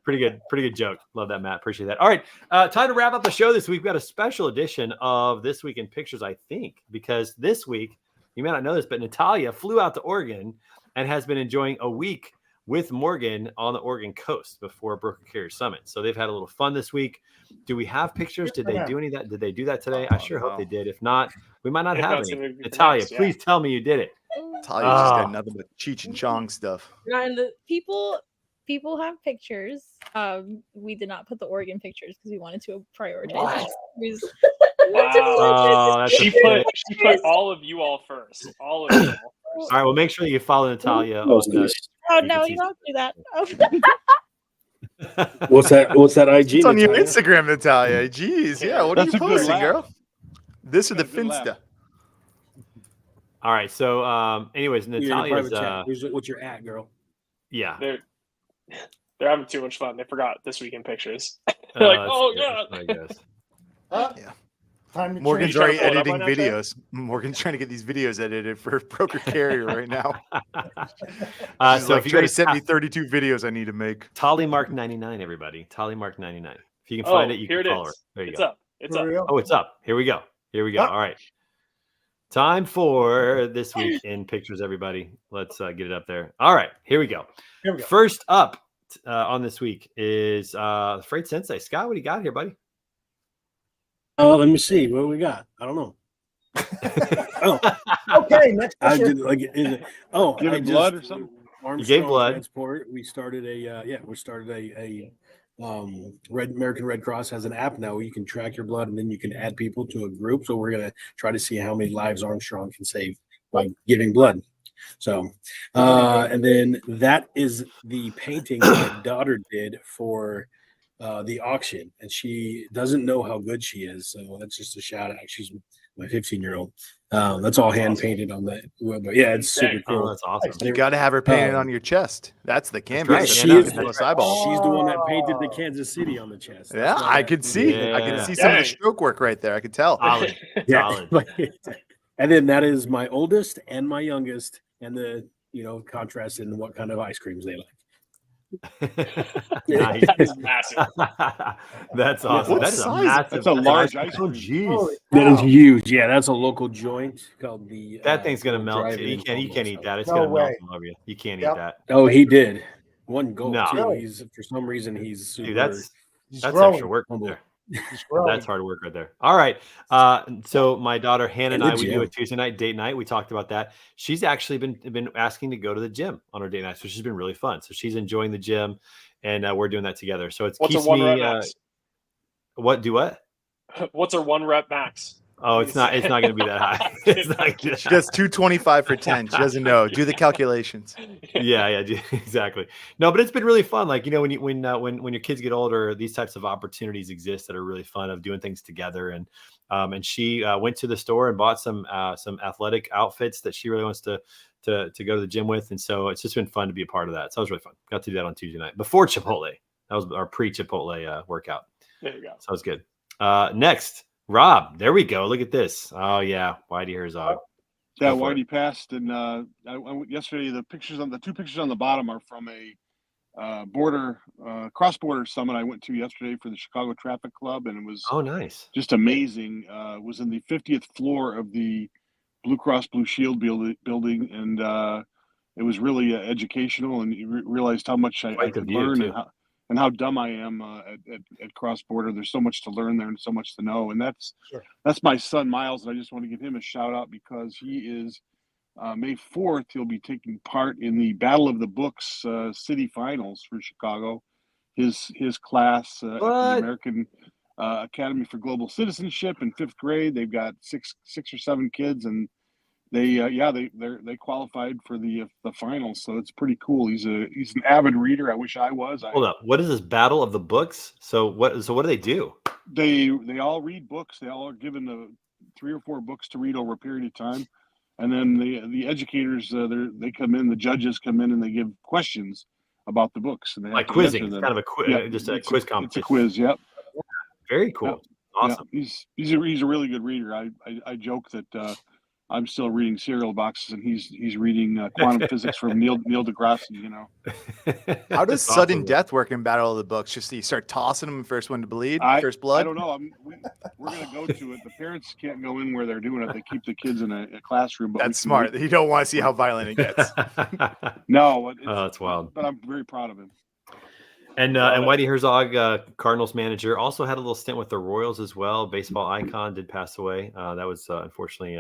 Pretty good joke. Love that, Matt. Appreciate that. All right, time to wrap up the show this week. We've got a special edition of This Week in Pictures, I think, because this week, you may not know this, but Natalia flew out to Oregon and has been enjoying a week with Morgan on the Oregon coast before Broker Carrier Summit. So they've had a little fun this week. Do we have pictures? Did they do any of that? Did they do that today? I sure hope they did. If not, we might not If have not, it's any. gonna be Natalia, next, yeah. please tell me you did it. Talia's just Ah. got nothing but Cheech and Chong stuff. And the people have pictures. We did not put the Oregon pictures because we wanted to prioritize. What? It. Oh, that's She put all of you all first. All of you all first. All right, well, make sure you follow Natalia. Oh, on the- Oh You no, can you see- don't do that. What's that IG? It's on your Natalia? Instagram, Natalia. Jeez, yeah. What are That's you a good posting, laugh. girl? This is the That's a good laugh. Finsta. All right, so anyways, You're in a Natalia's private chat. What's your at, girl? yeah. They're having too much fun. They forgot This Week in Pictures. They're like, that's oh good, yeah. I guess. Huh? Time to Morgan's change. already pull it up editing on that, Jay? videos. Morgan's trying to get these videos edited for Broker Carrier right now. She's So like, if you try go to to send me 32 videos I need to make. Tollymark 99, everybody. Tollymark 99. If you can Oh, find it, you here can it follow her. is. There you It's go. up. It's For up. real? Oh, it's up. Here we go. Here we go. Up. All right. Time for this week in pictures, everybody. Let's get it up there. All right. Here we go. Here we go. First up on this week is Freight Sensei. Scott, what do you got here, buddy? Oh, let me see what we got. I don't know. Oh, Okay, next I picture. did like. Giving blood or something? Armstrong blood. Transport. We started a American Red Cross has an app now where you can track your blood and then you can add people to a group. So we're gonna try to see how many lives Armstrong can save by giving blood. So, and then that is the painting my daughter did for the auction, and she doesn't know how good she is. So that's just a shout out. She's my 15-year-old. That's all hand painted on the web. Yeah, it's super Oh, cool. that's awesome. You got to have her painted Um, on your chest. That's the canvas. right. That's She not is the that's eyeball. She's the one that painted the Kansas City on the chest. Yeah, That's why I could see. I Yeah. could see some of the Dang. stroke work right there. I could tell. Solid. Yeah. Solid. And then that is my oldest and my youngest, and the contrast in what kind of ice creams they like. Nice. That is massive. That's awesome. What That's a size? massive. That's a large ice ice cream. cream. Oh, Holy jeez. That is cow. huge. Yeah, that's a local joint called the. That thing's gonna Gold melt. Drive-In You can't Almost. eat that. It's No gonna melt way. all over you. You can't Yep. eat that. Oh, he did. One goal No. too. Really? He's for some reason he's super. Dude, that's He's extra growing. work right humble. there. He's growing. That's hard work right there. All right. So my daughter Hannah and In I, the we do a gym. Tuesday night date night. We talked about that. She's actually been asking to go to the gym on her date night, so she's been really fun. So she's enjoying the gym, and we're doing that together. So it What's keeps a one me. rep max? What do what? What's our 1 rep max? Oh, it's not. It's not going to be that high. It's not gonna be that She does 225 for 10. She doesn't know. Do the calculations. yeah, exactly. No, but it's been really fun. Like, when your kids get older, these types of opportunities exist that are really fun of doing things together. And she went to the store and bought some athletic outfits that she really wants to go to the gym with. And so it's just been fun to be a part of that. So it was really fun. Got to do that on Tuesday night before Chipotle. That was our pre-Chipotle workout. There you go. So it was good. Next, Rob. There we go. Look at this. Oh yeah, Whitey Herzog. Yeah, Go for Whitey passed, and I went yesterday. The two pictures on the bottom are from a cross-border summit I went to yesterday for the Chicago Traffic Club, and it was Oh, nice. just amazing. It was in the 50th floor of the Blue Cross Blue Shield building, and it was really educational, and you realized how much I Quite the could view, learn too. and how dumb I am at cross border. There's so much to learn there and so much to know, and that's my son Miles, and I just want to give him a shout out because he is May 4th. He'll be taking part in the Battle of the Books city finals for Chicago. His class at the American Academy for Global Citizenship in 5th grade. They've got six or seven kids, and they qualified for the finals, so it's pretty cool. He's an avid reader. I wish I was. Hold up. What is this Battle of the Books? So what do they do? They all read books. They all are given 3 or 4 books to read over a period of time, and then the educators they come in. The judges come in and they give questions about the books, and they have Like to quizzing. answer It's them. kind of a quiz, Yeah, just a it's quiz It's a competition. quiz. Yep. Very cool. Awesome. Yeah, he's a really good reader. I joke that I'm still reading cereal boxes, and he's reading quantum physics from Neil deGrasse. How does That's sudden awesome. death work in Battle of the Books? Just you start tossing them first one to bleed, first I blood? don't know. We're going to go to it. The parents can't go in where they're doing it. They keep the kids in a classroom. But That's smart. You don't want to see how violent it gets. No, that's wild. But I'm very proud of him. And Whitey Herzog, Cardinals manager, also had a little stint with the Royals as well. Baseball icon did pass away. That was unfortunately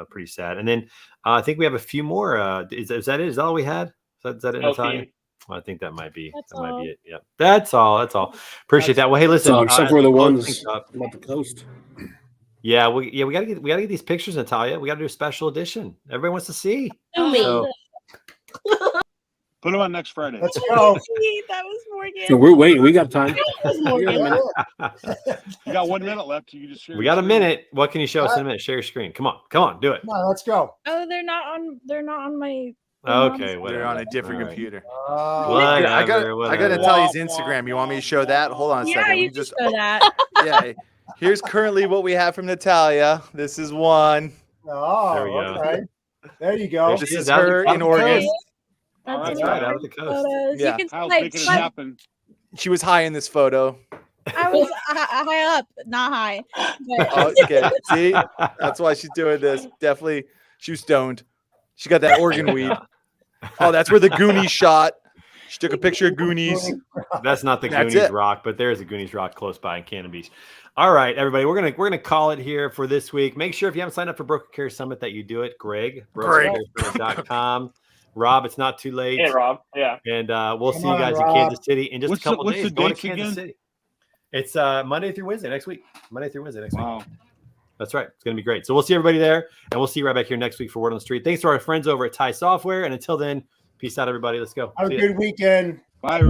pretty sad. And then I think we have a few more. Is that it? Is that all we had? Is that it, Natalia? I think that might be might be it. Yeah, that's all. Appreciate that. Well, hey, listen, except for the ones about the coast. Yeah, we gotta get these pictures, Natalia. We gotta do a special edition. Everybody wants to see. Oh, Put them on next Friday. Let's go. That was Morgan. So we're waiting. We got time. You got 1 minute left. You can just share. We got a minute. What can you show us in a minute? Share your screen. Come on, do it. No, let's go. Oh, they're not on my. Okay, whatever. They're on a different All right. computer. Whatever, I got whatever. Natalia's Instagram. You want me to show that? Hold on a second. Yeah, Let me you just just show that. yeah. Here's currently what we have from Natalia. This is one. Oh, There we go. okay. There you go. This Yeah, is that was- her that in was Oregon. close. That's That's some right, out great of the coast. photos. Yeah. You can Kyle's like, making it like, happen. She was high in this photo. I was high up, not high. But Oh, okay. See, that's why she's doing this. Definitely, she was stoned. She got that Oregon weed. Oh, that's where the Goonies shot. She took a picture of Goonies. That's not the That's Goonies it. Rock, but there's a Goonies Rock close by in Cannon Beach. All right, everybody, we're gonna call it here for this week. Make sure if you haven't signed up for Broker Care Summit that you do it. Greg, brokercaresummit.com. Rob, it's not too late. Hey, Rob. Yeah. And we'll Come see you on, guys Rob. in Kansas City in just What's a couple the- what's days. the Going to dates Kansas again? City. It's Monday through Wednesday next week. Monday through Wednesday next week. Wow. That's right. It's going to be great. So we'll see everybody there, and we'll see you right back here next week for Word on the Street. Thanks to our friends over at Ty Software. And until then, peace out, everybody. Let's go. Have See a ya. good weekend. Bye.